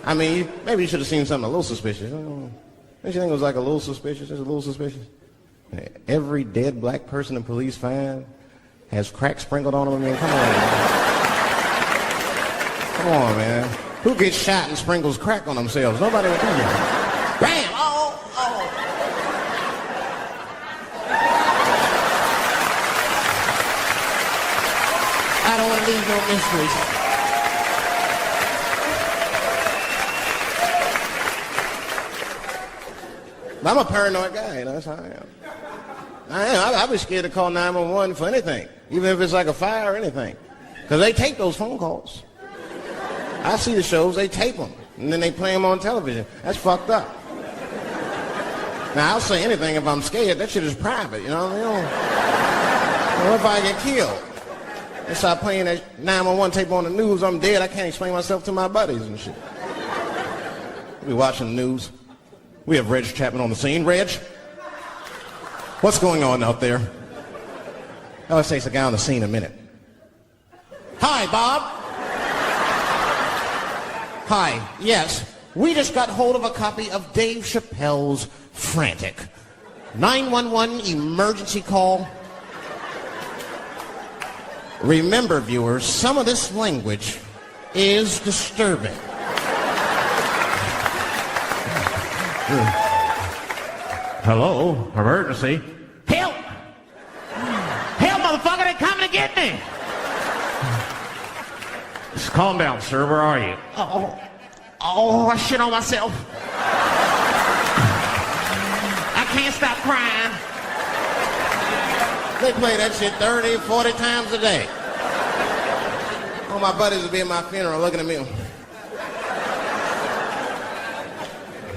I mean, maybe you should have seen something a little suspicious. Don't you think it was like a little suspicious? Just a little suspicious? Every dead black person the police find has crack sprinkled on them. I mean, come on, man. Come on, man. Who gets shot and sprinkles crack on themselves? Nobody would do that. Bam! Oh, oh. I don't want to leave no mysteries. I'm a paranoid guy, you know, that's how I am. I'd be scared to call 911 for anything, even if it's like a fire or anything. Because they tape those phone calls. I see the shows, they tape them, and then they play them on television. That's fucked up. Now, I'll say anything if I'm scared. That shit is private, you know what I mean? What if I get killed? They start playing that 911 tape on the news, I'm dead, I can't explain myself to my buddies and shit. We'll be watching the news. We have Reg Chapman on the scene. Reg, what's going on out there? Oh, it takes a guy on the scene in a minute. Hi, Bob. Hi, yes. We just got hold of a copy of Dave Chappelle's Frantic. 911 emergency call. Remember, viewers, some of this language is disturbing.
Hello, emergency.
Help! Help, motherfucker, they're coming to get me!
Just calm down, sir. Where are you?
Oh, I shit on myself. I can't stop crying. They play that shit 30, 40 times a day. All my buddies will be at my funeral looking at me.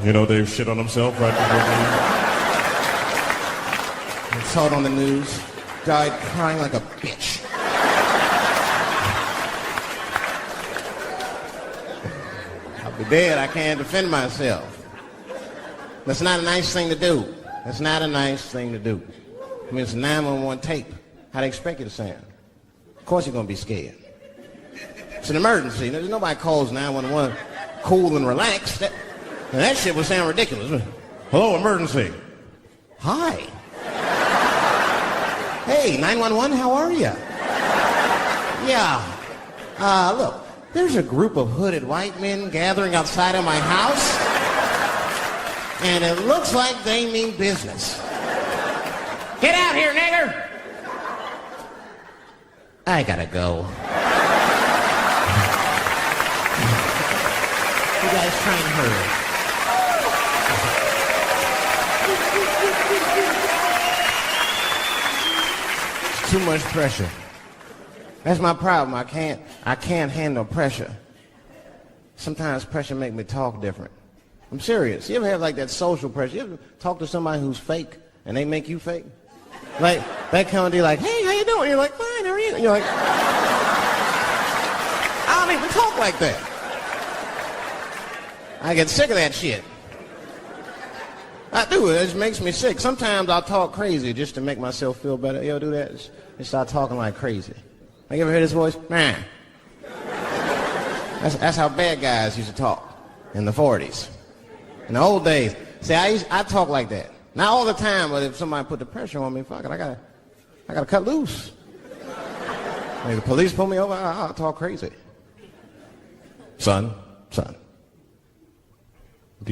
You know Dave shit on himself right before
I saw it on the news. Died crying like a bitch. I'll be dead. I can't defend myself. That's not a nice thing to do. That's not a nice thing to do. I mean, it's a 911 tape. How do they expect you to sound? Of course you're going to be scared. It's an emergency. There's nobody calls 911 cool and relaxed. That shit would sound ridiculous.
Hello, emergency.
Hi. Hey, 911, how are you? Yeah. Look, there's a group of hooded white men gathering outside of my house, and it looks like they mean business. Get out here, nigger! I gotta go. You guys try and hurry. Too much pressure. That's my problem. I can't handle pressure. Sometimes pressure make me talk different. I'm serious. You ever have like that social pressure? You ever talk to somebody who's fake and they make you fake? Like that kind of deal, like, hey, how you doing? You're like, fine, how are you? And you're like, I don't even talk like that. I get sick of that shit. I do. It just makes me sick. Sometimes I'll talk crazy just to make myself feel better. You ever do that? Just start talking like crazy. Like, you ever hear this voice? Man. That's how bad guys used to talk in the 40s. In the old days. See, I talk like that. Not all the time, but if somebody put the pressure on me, fuck it, I gotta cut loose. If the police pull me over, I'll talk crazy. Son, do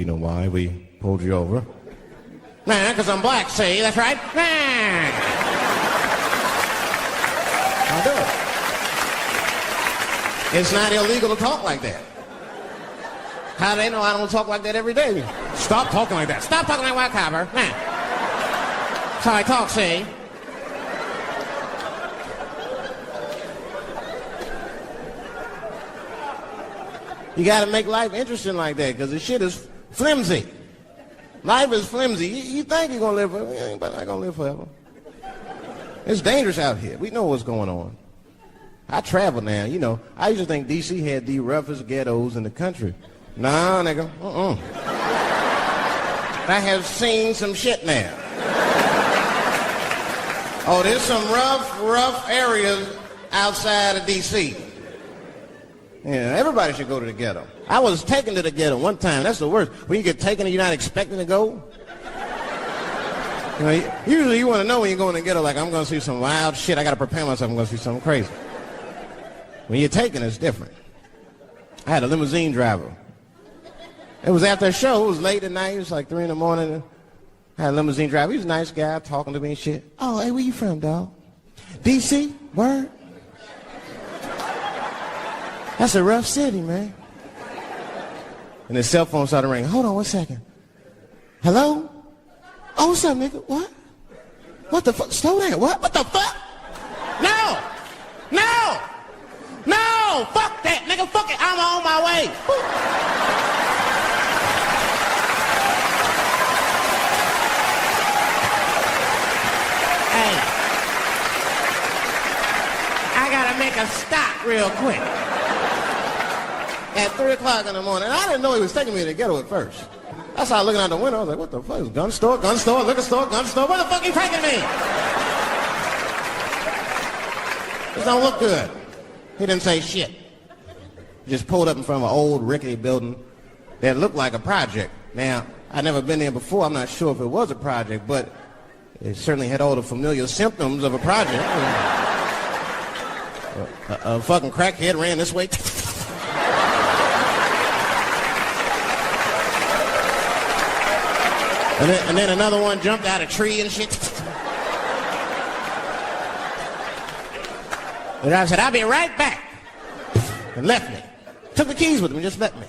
you know why we pulled you over? Nah, because I'm black, see? That's right. Nah. I'll do it. It's not illegal to talk like that. How do they know I don't talk like that every day?
Stop talking like that.
Stop talking like white copper. Nah. That's how I talk, see? You got to make life interesting like that because the shit is flimsy. Life is flimsy. You think you're going to live forever. You ain't not going to live forever. It's dangerous out here. We know what's going on. I travel now. You know, I used to think D.C. had the roughest ghettos in the country. Nah, nigga. I have seen some shit now. Oh, there's some rough areas outside of D.C. Yeah, everybody should go to the ghetto. I was taken to the ghetto one time. That's the worst. When you get taken and you're not expecting to go. You know, usually you want to know when you go in the ghetto, like, I'm going to see some wild shit. I got to prepare myself. I'm going to see something crazy. When you're taken, it's different. I had a limousine driver. It was after a show. It was late at night. It was like 3 in the morning. I had a limousine driver. He was a nice guy talking to me and shit. Oh, hey, where you from, dog? D.C.? Word? That's a rough city, man. And his cell phone started ringing. Hold on 1 second. Hello? Oh, what's up, nigga? What? What the fuck? Slow down. What? What the fuck? No! No! No! Fuck that, nigga. Fuck it. I'm on my way. Hey. I gotta make a stop real quick. At 3 o'clock in the morning. I didn't know he was taking me to the ghetto at first. I started looking out the window. I was like, what the fuck? Gun store, liquor store, gun store. Where the fuck are you taking me? This don't look good. He didn't say shit. He just pulled up in front of an old rickety building that looked like a project. Now, I'd never been there before. I'm not sure if it was a project, but it certainly had all the familiar symptoms of a project. A fucking crackhead ran this way. And then another one jumped out of a tree and shit. And I said, I'll be right back. And left me. Took the keys with him and just left me.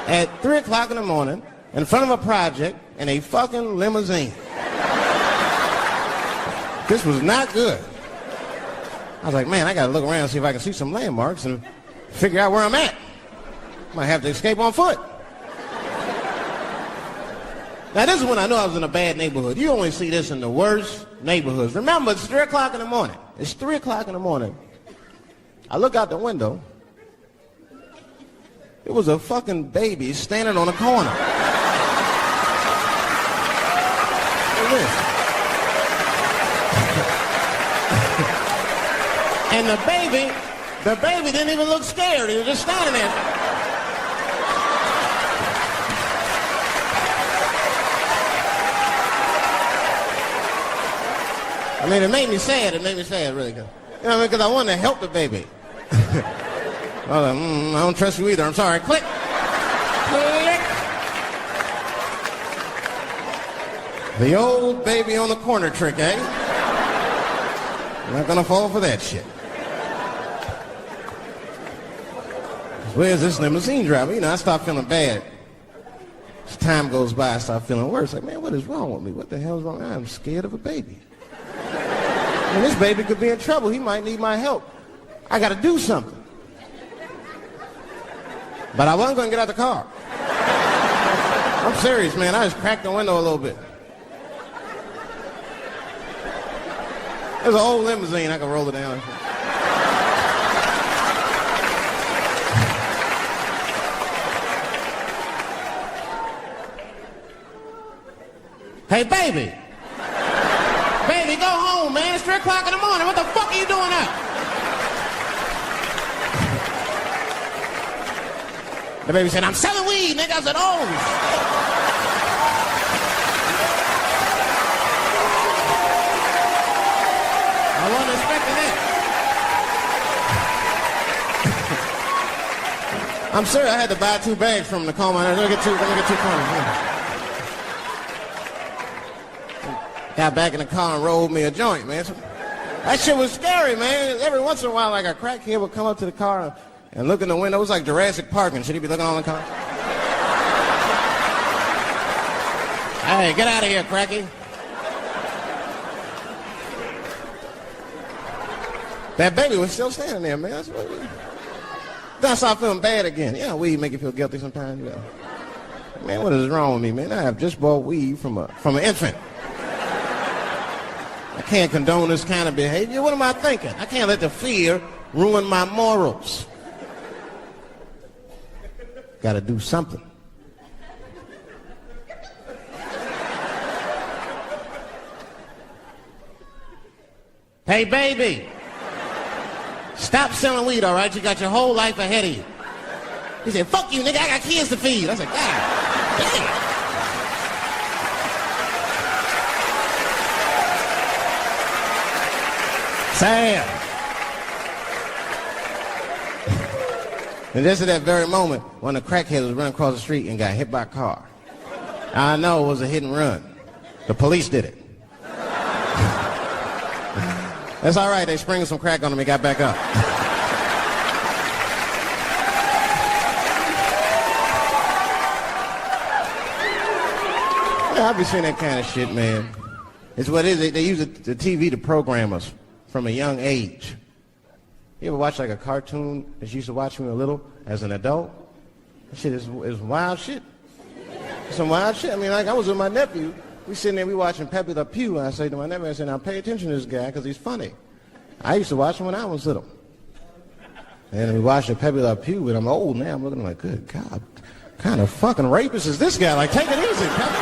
At 3 o'clock in the morning, in front of a project, in a fucking limousine. This was not good. I was like, man, I gotta look around and see if I can see some landmarks and figure out where I'm at. Might have to escape on foot. Now, this is when I knew I was in a bad neighborhood. You only see this in the worst neighborhoods. Remember, it's 3 o'clock in the morning. It's 3 o'clock in the morning. I look out the window. It was a fucking baby standing on a corner. Look at this. And the baby didn't even look scared. He was just standing there. I mean, it made me sad. It made me sad, really. You know, because I wanted to help the baby. I was like, I don't trust you either. I'm sorry. Click. Click. The old baby on the corner trick, eh? I'm not gonna fall for that shit. Where's this limousine driver? You know, I start feeling bad. As time goes by, I start feeling worse. Like, man, what is wrong with me? What the hell's wrong? I'm scared of a baby. And this baby could be in trouble. He might need my help. I got to do something. But I wasn't going to get out the car. I'm serious, man. I just cracked the window a little bit. There's an old limousine. I can roll it down. Hey, baby. Baby, go home, man. It's 3 o'clock in the morning. What the fuck are you doing up? The baby said, I'm selling weed, nigga. I said, oh. I wasn't expecting that. I'm serious. I had to buy 2 bags from the coma. Let me get 2 cones. Got back in the car and rolled me a joint, man. That shit was scary, man. Every once in a while, like a crackhead would come up to the car and look in the window. It was like Jurassic Park and shit. He'd be looking on the car. Hey, get out of here, cracky. That baby was still standing there, man. Then I started feeling bad again. Yeah, weed make you feel guilty sometimes. You know. Man, what is wrong with me, man? I have just bought weed from an infant. I can't condone this kind of behavior. What am I thinking? I can't let the fear ruin my morals. Got to do something. Hey, baby. Stop selling weed, all right? You got your whole life ahead of you. He said, fuck you, nigga, I got kids to feed. I said, God damn. Sam. And just at that very moment, one of the crackheads was running across the street and got hit by a car. I know it was a hit and run. The police did it. That's all right, they sprinkled some crack on him and got back up. Yeah, I'll be seeing that kind of shit, man. It's what it is. They use the TV to program us from a young age. You ever watch like a cartoon that you used to watch when you were little as an adult? That shit is wild shit. Some wild shit. I mean, like I was with my nephew. We sitting there, we watching Pepe Le Pew, and I say to my nephew, I said, now pay attention to this guy because he's funny. I used to watch him when I was little. And we watched Pepe Le Pew, and I'm old now. I'm looking like, good God, what kind of fucking rapist is this guy? Like, take it easy, Pepe.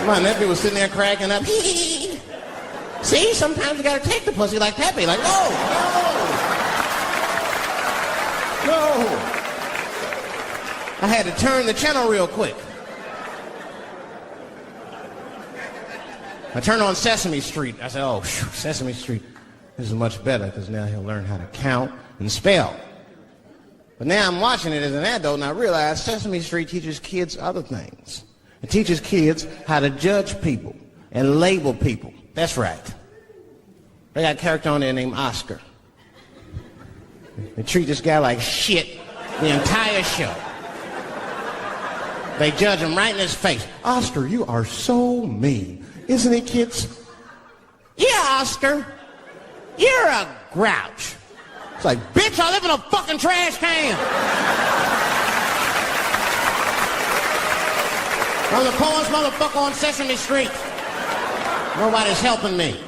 My nephew was sitting there cracking up. See, sometimes you gotta take the pussy like Pepe. Like, no. I had to turn the channel real quick. I turned on Sesame Street. I said, oh, Sesame Street. This is much better because now he'll learn how to count and spell. But now I'm watching it as an adult and I realize Sesame Street teaches kids other things. It teaches kids how to judge people and label people. That's right. They got a character on there named Oscar. They treat this guy like shit the entire show. They judge him right in his face. Oscar, you are so mean. Isn't it, kids? Yeah, Oscar. You're a grouch. It's like, bitch, I live in a fucking trash can. I'm the poorest motherfucker on Sesame Street. Nobody's helping me.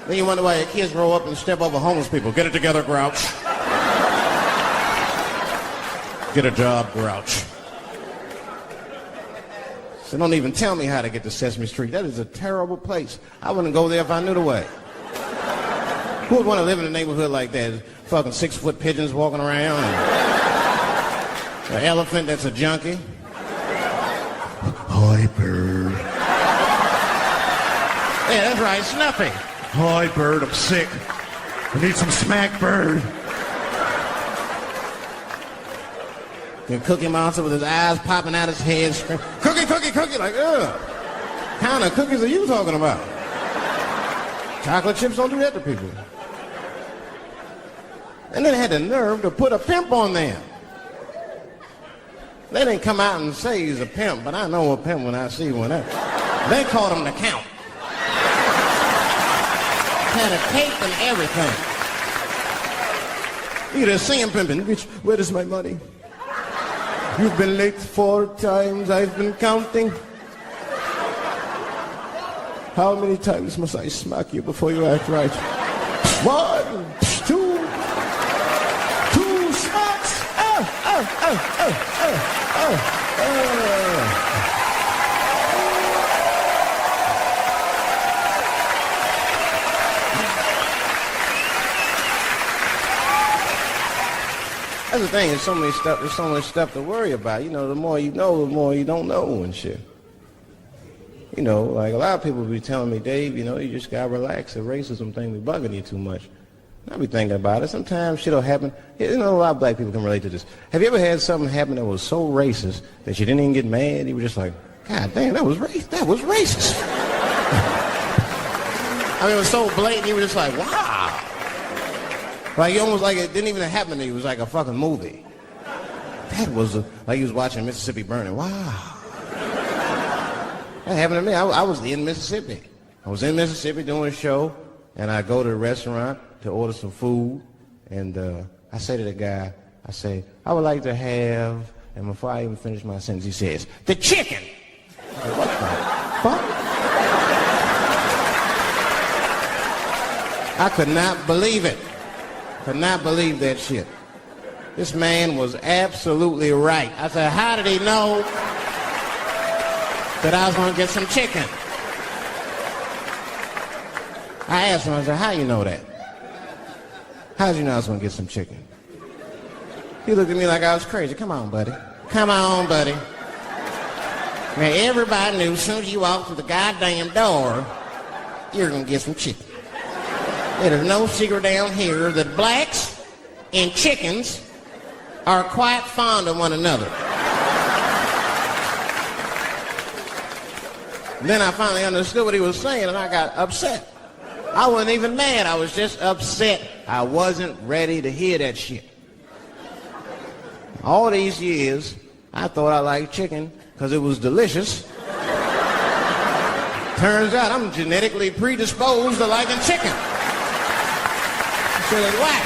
Then you wonder why your kids grow up and step over homeless people. Get it together, grouch. Get a job, grouch. So don't even tell me how to get to Sesame Street. That is a terrible place. I wouldn't go there if I knew the way. Who would want to live in a neighborhood like that? Fucking 6-foot pigeons walking around. And an elephant that's a junkie. Hi, bird. Yeah, that's right, Snuffy.
Hi, bird, I'm sick. I need some smack, bird.
And Cookie Monster with his eyes popping out his head, screaming, cookie, cookie, cookie, like, ugh. What kind of cookies are you talking about? Chocolate chips don't do that to people. And then they had the nerve to put a pimp on there. They didn't come out and say he's a pimp, but I know a pimp when I see one. They called him the Count. Had a cape and everything. You just see him pimping. Bitch, where is my money? You've been late 4 times. I've been counting. How many times must I smack you before you act right? 1, 2 smacks. That's the thing, there's so much stuff to worry about. You know, the more you know, the more you don't know and shit. You know, like a lot of people be telling me, Dave, you know, you just gotta relax. The racism thing be bugging you too much. And I be thinking about it. Sometimes shit'll happen. You know, a lot of black people can relate to this. Have you ever had something happen that was so racist that you didn't even get mad? You were just like, God damn, that was racist. I mean, it was so blatant, you were just like, wow. Like, you almost like it didn't even happen to you. It was like a fucking movie. That was like you was watching Mississippi Burning. Wow. That happened to me. I was in Mississippi. I was in Mississippi doing a show, and I go to the restaurant to order some food, and I say to the guy, I say, I would like to have, and before I even finish my sentence, he says, the chicken. I said, what the fuck? I could not believe it. Could not believe that shit. This man was absolutely right. I said, how did he know that I was going to get some chicken? I asked him, I said, how you know that? How did you know I was going to get some chicken? He looked at me like I was crazy. Come on, buddy. Come on, buddy. Now, everybody knew as soon as you walked through the goddamn door, you're going to get some chicken. There's no secret down here that blacks and chickens are quite fond of one another. Then I finally understood what he was saying, and I got upset. I wasn't even mad. I was just upset. I wasn't ready to hear that shit. All these years, I thought I liked chicken because it was delicious. Turns out I'm genetically predisposed to liking chicken. So that's why.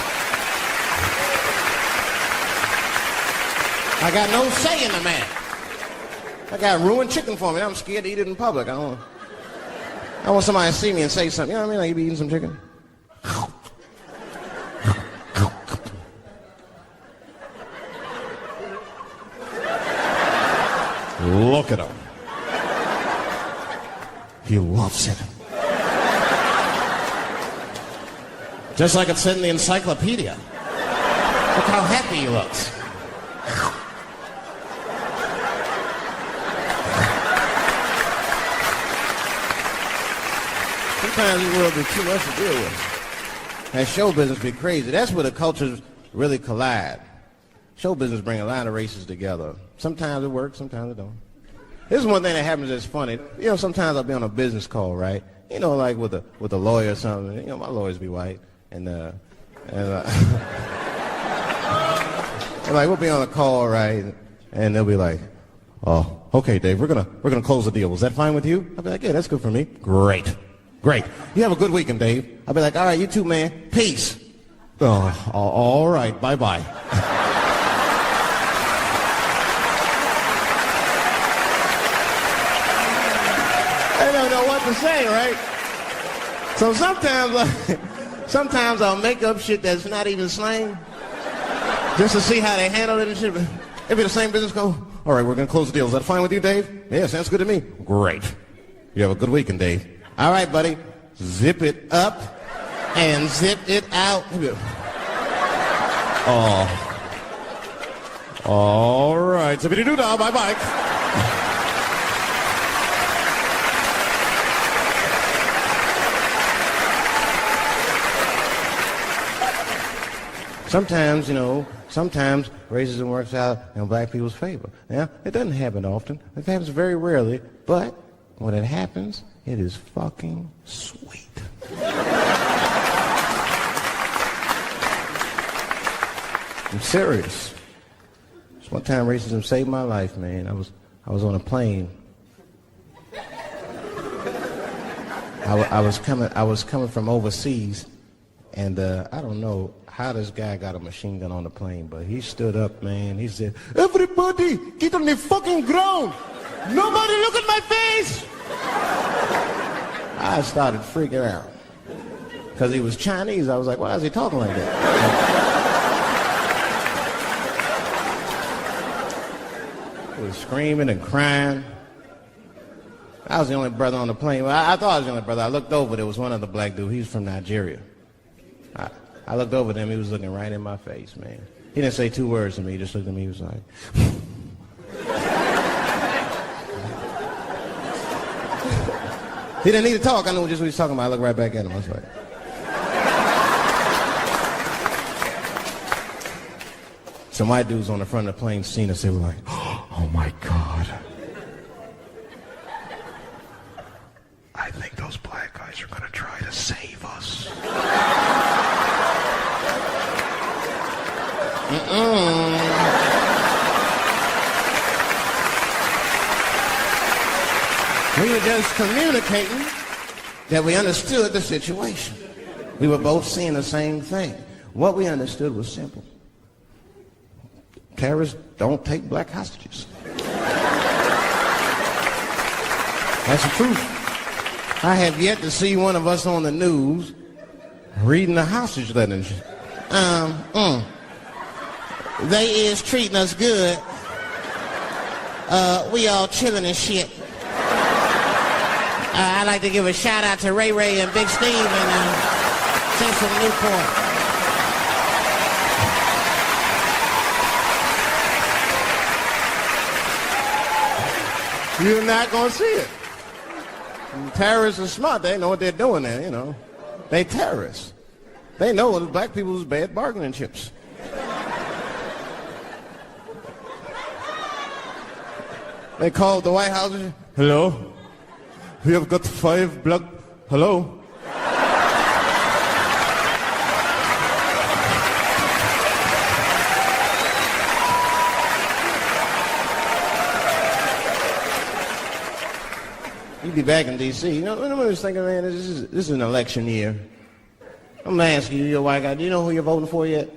I got no say in the matter. I got ruined chicken for me. I'm scared to eat it in public. I want somebody to see me and say something. You know what I mean? Like, you be eating some chicken?
Look at him. He loves it.
Just like it said in the encyclopedia. Look how happy he looks. Sometimes the world is too much to deal with. And show business be crazy. That's where the cultures really collide. Show business bring a lot of races together. Sometimes it works, sometimes it don't. This is one thing that happens that's funny. You know, sometimes I'll be on a business call, right? You know, like with a lawyer or something. You know, my lawyers be white. And like, we'll be on a call, right? And they'll be like, oh, okay, Dave, we're gonna close the deal. Is that fine with you? I'll be like, yeah, that's good for me. Great. You have a good weekend, Dave. I'll be like, all right, you too, man. Peace. Oh, all right, bye-bye. I don't know what to say, right? So sometimes I'll make up shit that's not even slang, just to see how they handle it and shit. It'll be the same business go, all right, we're going to close the deal. Is that fine with you, Dave? Yeah, sounds good to me. Great. You have a good weekend, Dave. All right, buddy. Zip it up and zip it out.
Oh. All right. Zippity-doo-dah. Bye-bye.
Sometimes, sometimes racism works out in black people's favor. Now, it doesn't happen often. It happens very rarely, but when it happens, it is fucking sweet. I'm serious. This one time racism saved my life, man. I was on a plane. I was coming from overseas, and I don't know how this guy got a machine gun on the plane, but he stood up, man. He said, "Everybody, get on the fucking ground! Nobody look at my face!" I started freaking out. Because he was Chinese, I was like, why is he talking like that? He was screaming and crying. I was the only brother on the plane. Well, I thought I was the only brother. I looked over, there was one other black dude. He was from Nigeria. I looked over at him, he was looking right in my face, man. He didn't say two words to me, he just looked at me, he was like... He didn't need to talk, I knew just what he was talking about. I looked right back at him, I was like... Some white dudes on the front of the plane seen us, they were like, oh my God.
I think those black guys are going to try to save us.
We were just communicating that we understood the situation. We were both seeing the same thing. What we understood was simple. Terrorists don't take black hostages. That's the truth. I have yet to see one of us on the news reading the hostage letter and shit. They is treating us good. We all chilling and shit. I'd like to give a shout out to Ray Ray and Big Steve and Central Newport. You're not going to see it. Terrorists are smart. They know what they're doing there, you know. They terrorists. They know that black people's bad bargaining chips. They called the White House. Hello? We have got 5 black... Hello? You'd be back in D.C. You know, I was thinking, man, this is an election year. I'm going to ask you, you're a white guy, do you know who you're voting for yet?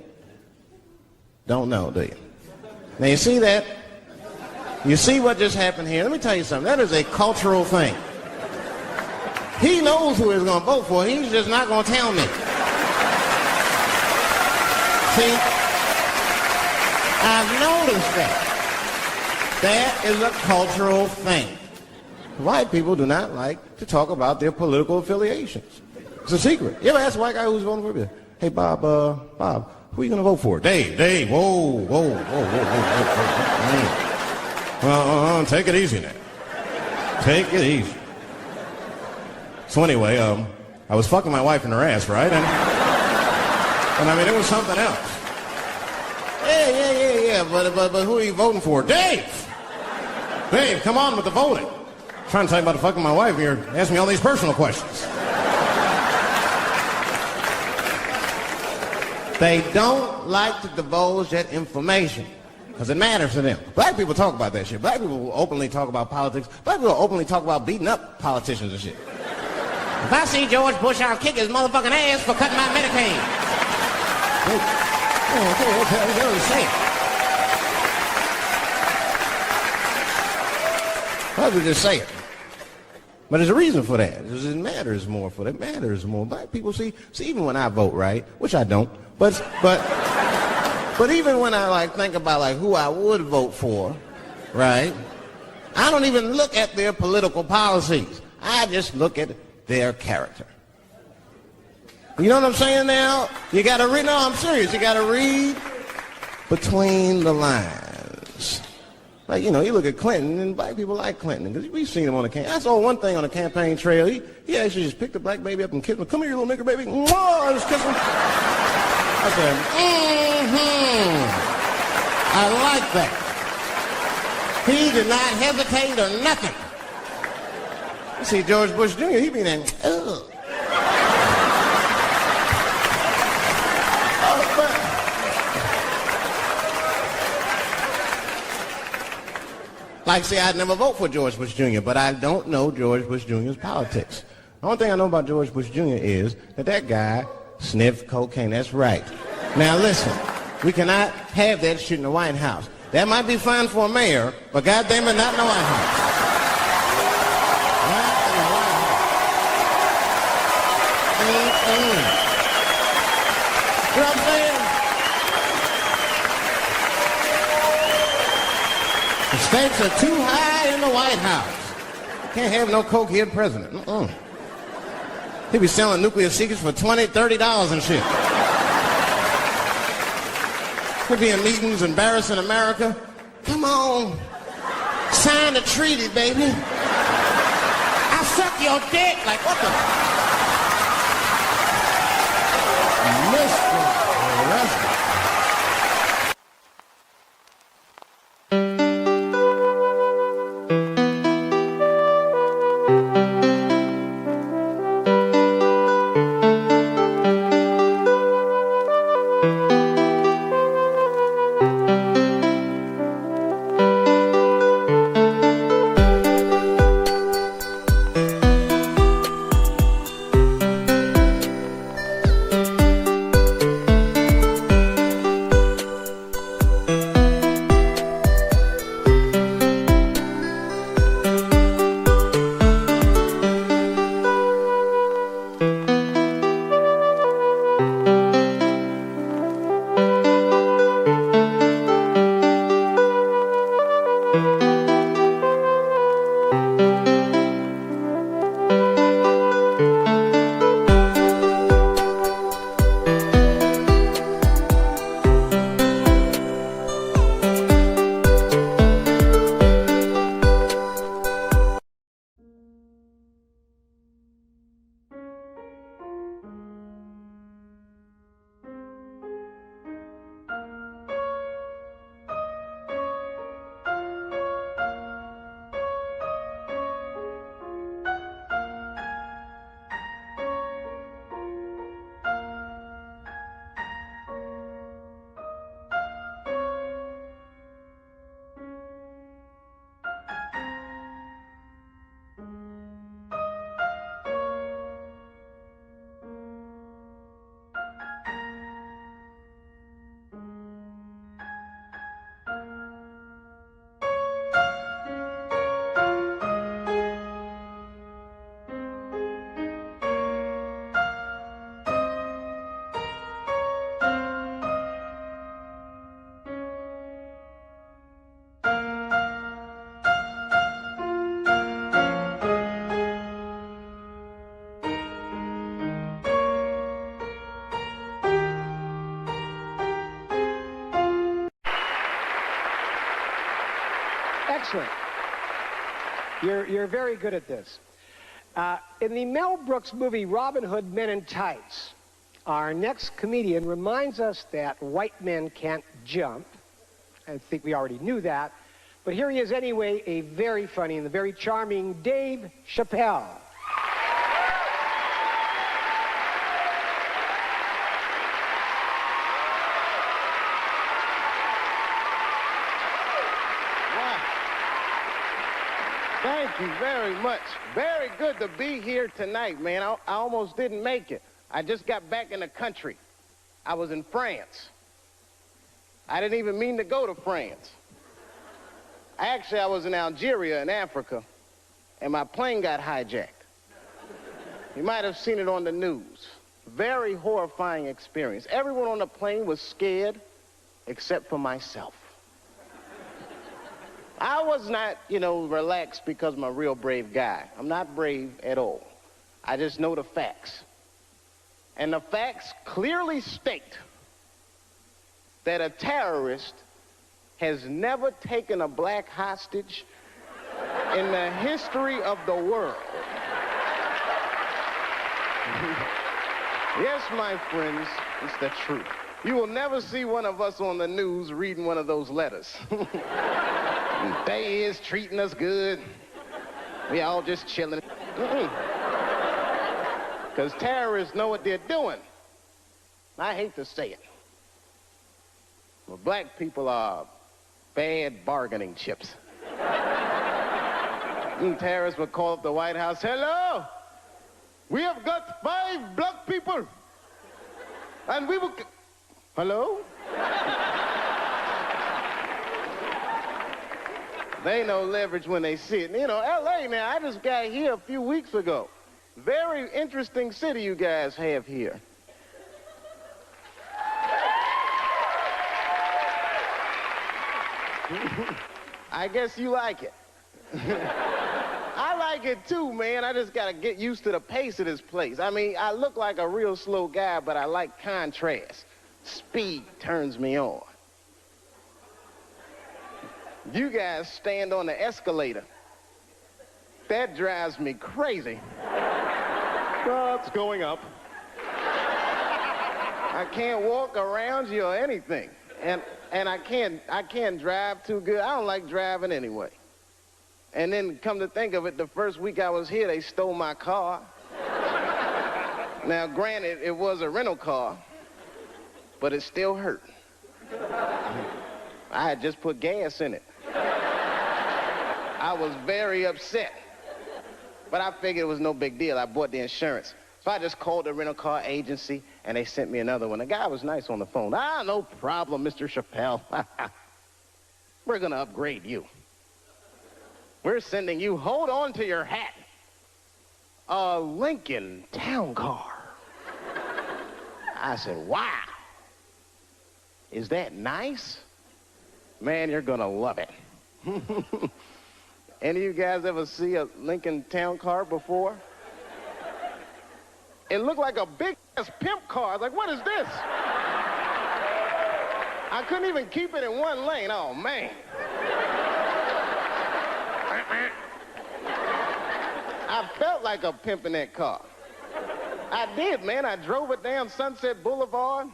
Don't know, do you? Now, you see that? You see what just happened here? Let me tell you something. That is a cultural thing. He knows who he's going to vote for. He's just not going to tell me. See? I've noticed that. That is a cultural thing. White people do not like to talk about their political affiliations. It's a secret. You ever ask a white guy who's voting for you? Hey, Bob, who are you going to vote for? Dave, whoa. Take it easy now. Take it easy. So anyway, I was fucking my wife in her ass, right? And I mean, it was something else. Yeah, but who are you voting for? Dave, come on with the voting. I'm trying to tell you about fucking my wife, and you're asking me all these personal questions. They don't like to divulge that information because it matters to them. Black people talk about that shit. Black people will openly talk about politics. Black people will openly talk about beating up politicians and shit. If I see George Bush, I'll kick his motherfucking ass for cutting my Medicaid. They don't say it. Why would just say it? But there's a reason for that. It matters more for that. It matters more. Black people see even when I vote, right, which I don't, but even when I think about who I would vote for, right, I don't even look at their political policies. I just look at their character. You know what I'm saying now? You got to read. No, I'm serious. You got to read between the lines. Like, you know, you look at Clinton, and black people like Clinton, because we've seen him on the campaign. I saw one thing on the campaign trail. He actually just picked a black baby up and kissed him. Come here, you little nigger baby. Mwah! I just kissed him. I said, I like that. He did not hesitate or nothing. You see George Bush Jr., he be there, ugh. See, I'd never vote for George Bush Jr., but I don't know George Bush Jr.'s politics. The only thing I know about George Bush Jr. is that guy sniffed cocaine. That's right. Now listen, we cannot have that shit in the White House. That might be fine for a mayor, but goddamn it, not in the White House. Not in the White House. You know what I'm saying? The stakes are too high in the White House. Can't have no cokehead president. He'll be selling nuclear secrets for $20, $30 and shit. He'll be in meetings embarrassing America. Come on. Sign the treaty, baby. I'll suck your dick. Like, what the? Mr. President.
Excellent. You're very good at this. In the Mel Brooks movie Robin Hood Men in Tights, our next comedian reminds us that white men can't jump. I think we already knew that. But here he is anyway, a very funny and a very charming Dave Chappelle.
Thank you very much. Very good to be here tonight, man. I almost didn't make it. I just got back in the country. I was in France. I didn't even mean to go to France. Actually, I was in Algeria in Africa, and my plane got hijacked. You might have seen it on the news. Very horrifying experience. Everyone on the plane was scared, except for myself. I was not, relaxed because I'm a real brave guy. I'm not brave at all. I just know the facts. And the facts clearly state that a terrorist has never taken a black hostage in the history of the world. Yes, my friends, it's the truth. You will never see one of us on the news reading one of those letters. They is treating us good. We all just chilling. Because terrorists know what they're doing. I hate to say it, but black people are bad bargaining chips. Terrorists would call up the White House, "Hello, we have got 5 black people, and we will..." Hello? They know leverage when they see it. L.A., man, I just got here a few weeks ago. Very interesting city you guys have here. I guess you like it. I like it too, man. I just gotta get used to the pace of this place. I mean, I look like a real slow guy, but I like contrast. Speed turns me on. You guys stand on the escalator. That drives me crazy. It's going up. I can't walk around you or anything. And I can't drive too good. I don't like driving anyway. And then come to think of it, the first week I was here, they stole my car. Now, granted, it was a rental car, but it still hurt. I had just put gas in it. I was very upset. But I figured it was no big deal. I bought the insurance. So I just called the rental car agency, and they sent me another one. The guy was nice on the phone. No problem, Mr. Chappelle. We're going to upgrade you. We're sending you, hold on to your hat, a Lincoln Town Car. I said, wow. Is that nice? Man, you're going to love it. Any of you guys ever see a Lincoln Town Car before? It looked like a big-ass pimp car. I was like, what is this? I couldn't even keep it in one lane. Oh, man. I felt like a pimp in that car. I did, man. I drove it down Sunset Boulevard.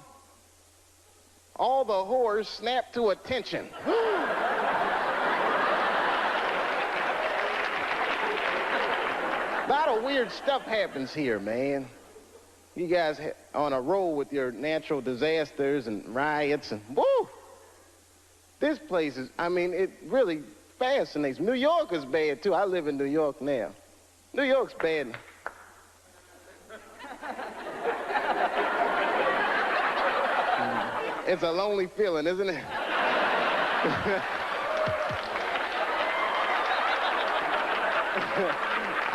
All the whores snapped to attention. A lot of weird stuff happens here, man. You guys on a roll with your natural disasters and riots and woo! This place is, it really fascinates me. New York is bad, too. I live in New York now. New York's bad. It's a lonely feeling, isn't it?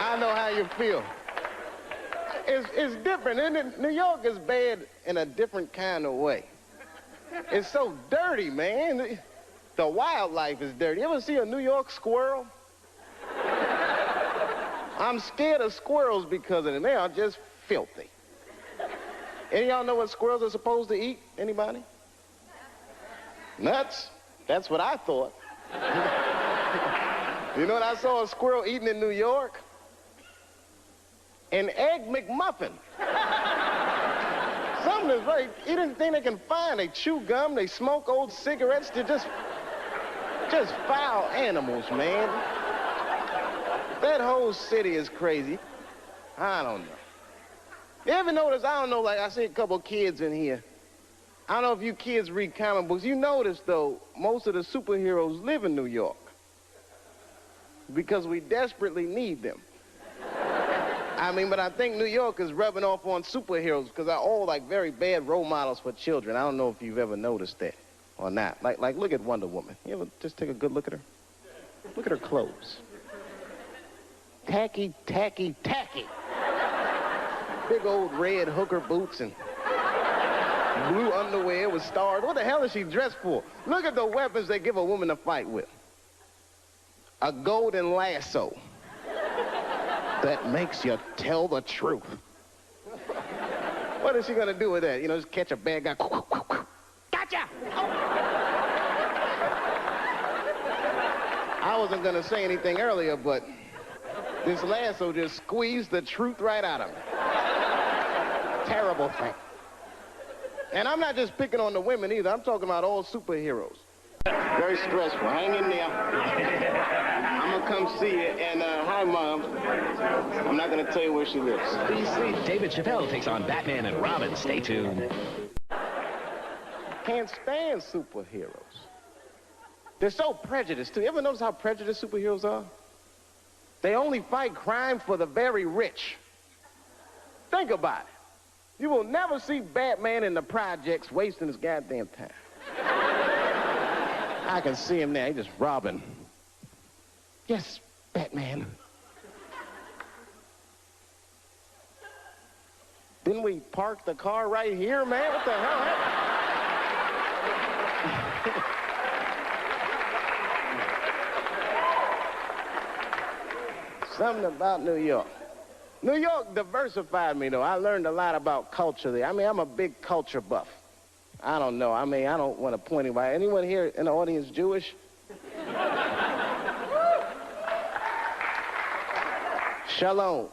I know how you feel. It's different, isn't it? New York is bad in a different kind of way. It's so dirty, man. The wildlife is dirty. You ever see a New York squirrel? I'm scared of squirrels because of them. They are just filthy. Any of y'all know what squirrels are supposed to eat? Anybody? Nuts? That's what I thought. You know what I saw a squirrel eating in New York? An egg McMuffin. Something is right. Anything they can find. They chew gum, they smoke old cigarettes. They're just foul animals, man. That whole city is crazy. I don't know. You ever notice, I don't know, like I see a couple kids in here. I don't know if you kids read comic books. You notice, though, most of the superheroes live in New York because we desperately need them. I mean, but I think New York is rubbing off on superheroes because they're all, like, very bad role models for children. I don't know if you've ever noticed that or not. Like look at Wonder Woman. You ever just take a good look at her? Look at her clothes. Tacky, tacky, tacky. Big old red hooker boots and blue underwear with stars. What the hell is she dressed for? Look at the weapons they give a woman to fight with. A golden lasso that makes you tell the truth. What is she gonna do with that? You know, just catch a bad guy. Gotcha! I wasn't gonna say anything earlier, but this lasso just squeezed the truth right out of me. Terrible thing. And I'm not just picking on the women either. I'm talking about all superheroes. Very stressful. Hang in there. I'm gonna come see you. And hi, Mom. I'm not gonna tell you where she lives.
DC, David Chappelle takes on Batman and Robin. Stay tuned.
Can't stand superheroes. They're so prejudiced, too. You ever notice how prejudiced superheroes are? They only fight crime for the very rich. Think about it. You will never see Batman in the projects wasting his goddamn time. I can see him now. He's just robbing. Yes, Batman. Didn't we park the car right here, man? What the hell? Something about New York. New York diversified me, though. I learned a lot about culture there. I mean, I'm a big culture buff. I don't know. I mean, I don't want to point anybody. Anyone here in the audience Jewish? Shalom.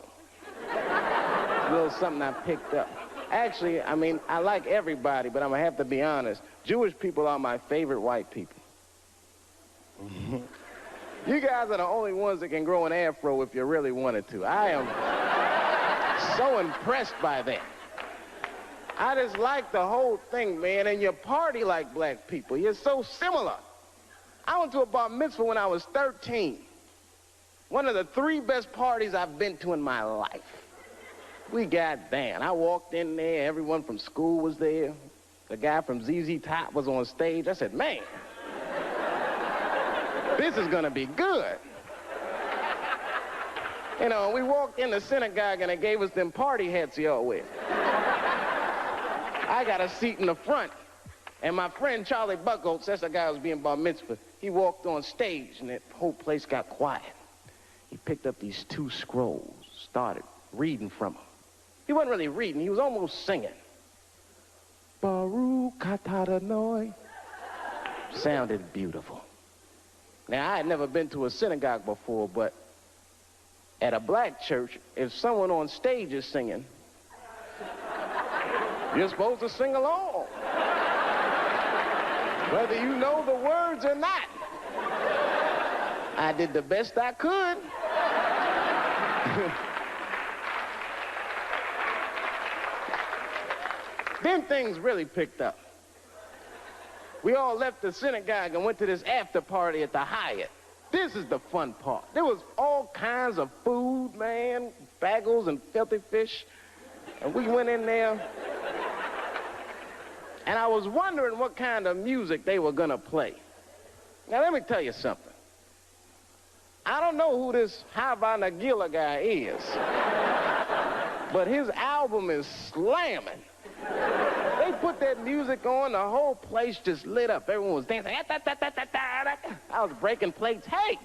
A little something I picked up. Actually, I mean, I like everybody, but I'm going to have to be honest. Jewish people are my favorite white people. You guys are the only ones that can grow an afro if you really wanted to. I am so impressed by that. I just like the whole thing, man, and you party like black people. You're so similar. I went to a bar mitzvah when I was 13. One of the 3 best parties I've been to in my life. We got down. I walked in there. Everyone from school was there. The guy from ZZ Top was on stage. I said, man, this is going to be good. You know, we walked in the synagogue and they gave us them party hats y'all wear. I got a seat in the front. And my friend Charlie Buckholtz, that's the guy who was being bar mitzvah, he walked on stage and that whole place got quiet. He picked up these 2 scrolls, started reading from them. He wasn't really reading, he was almost singing. Baruch atah Adonai. Sounded beautiful. Now, I had never been to a synagogue before, but at a black church, if someone on stage is singing, you're supposed to sing along, whether you know the words or not. I did the best I could. Then things really picked up. We all left the synagogue and went to this after party at the Hyatt. This is the fun part. There was all kinds of food, man, bagels and filthy fish. And we went in there. And I was wondering what kind of music they were going to play. Now, let me tell you something. I don't know who this Hava Nagila guy is, but his album is slamming. They put that music on, the whole place just lit up. Everyone was dancing. I was breaking plates. Hey!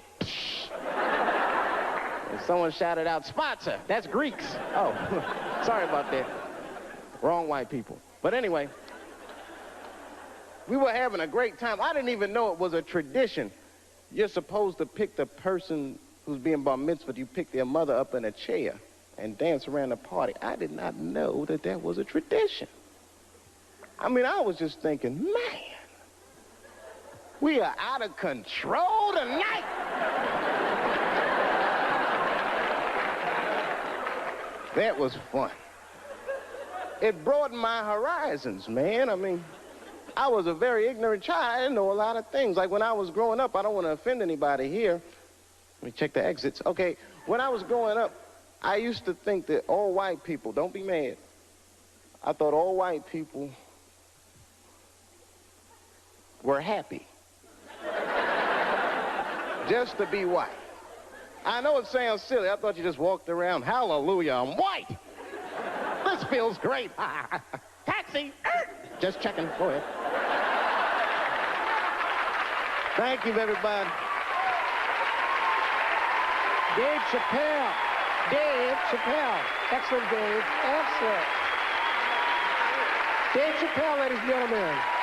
And someone shouted out, sponsor. That's Greeks. Oh, sorry about that. Wrong white people. But anyway, we were having a great time. I didn't even know it was a tradition you're supposed to pick the person who's being bar mitzvahed. You pick their mother up in a chair and dance around the party. I did not know that that was a tradition. I mean, I was just thinking, man, we are out of control tonight. That was fun. It broadened my horizons, man. I mean, I was a very ignorant child. I didn't know a lot of things. Like when I was growing up, I don't want to offend anybody here. Let me check the exits. Okay, when I was growing up, I used to think that all white people, don't be mad, I thought all white people were happy. Just to be white. I know it sounds silly. I thought you just walked around, hallelujah, I'm white. This feels great. Taxi. Just checking. Go ahead. Thank you, everybody.
Dave Chappelle. Dave Chappelle. Excellent, Dave. Excellent. Dave Chappelle, ladies and gentlemen.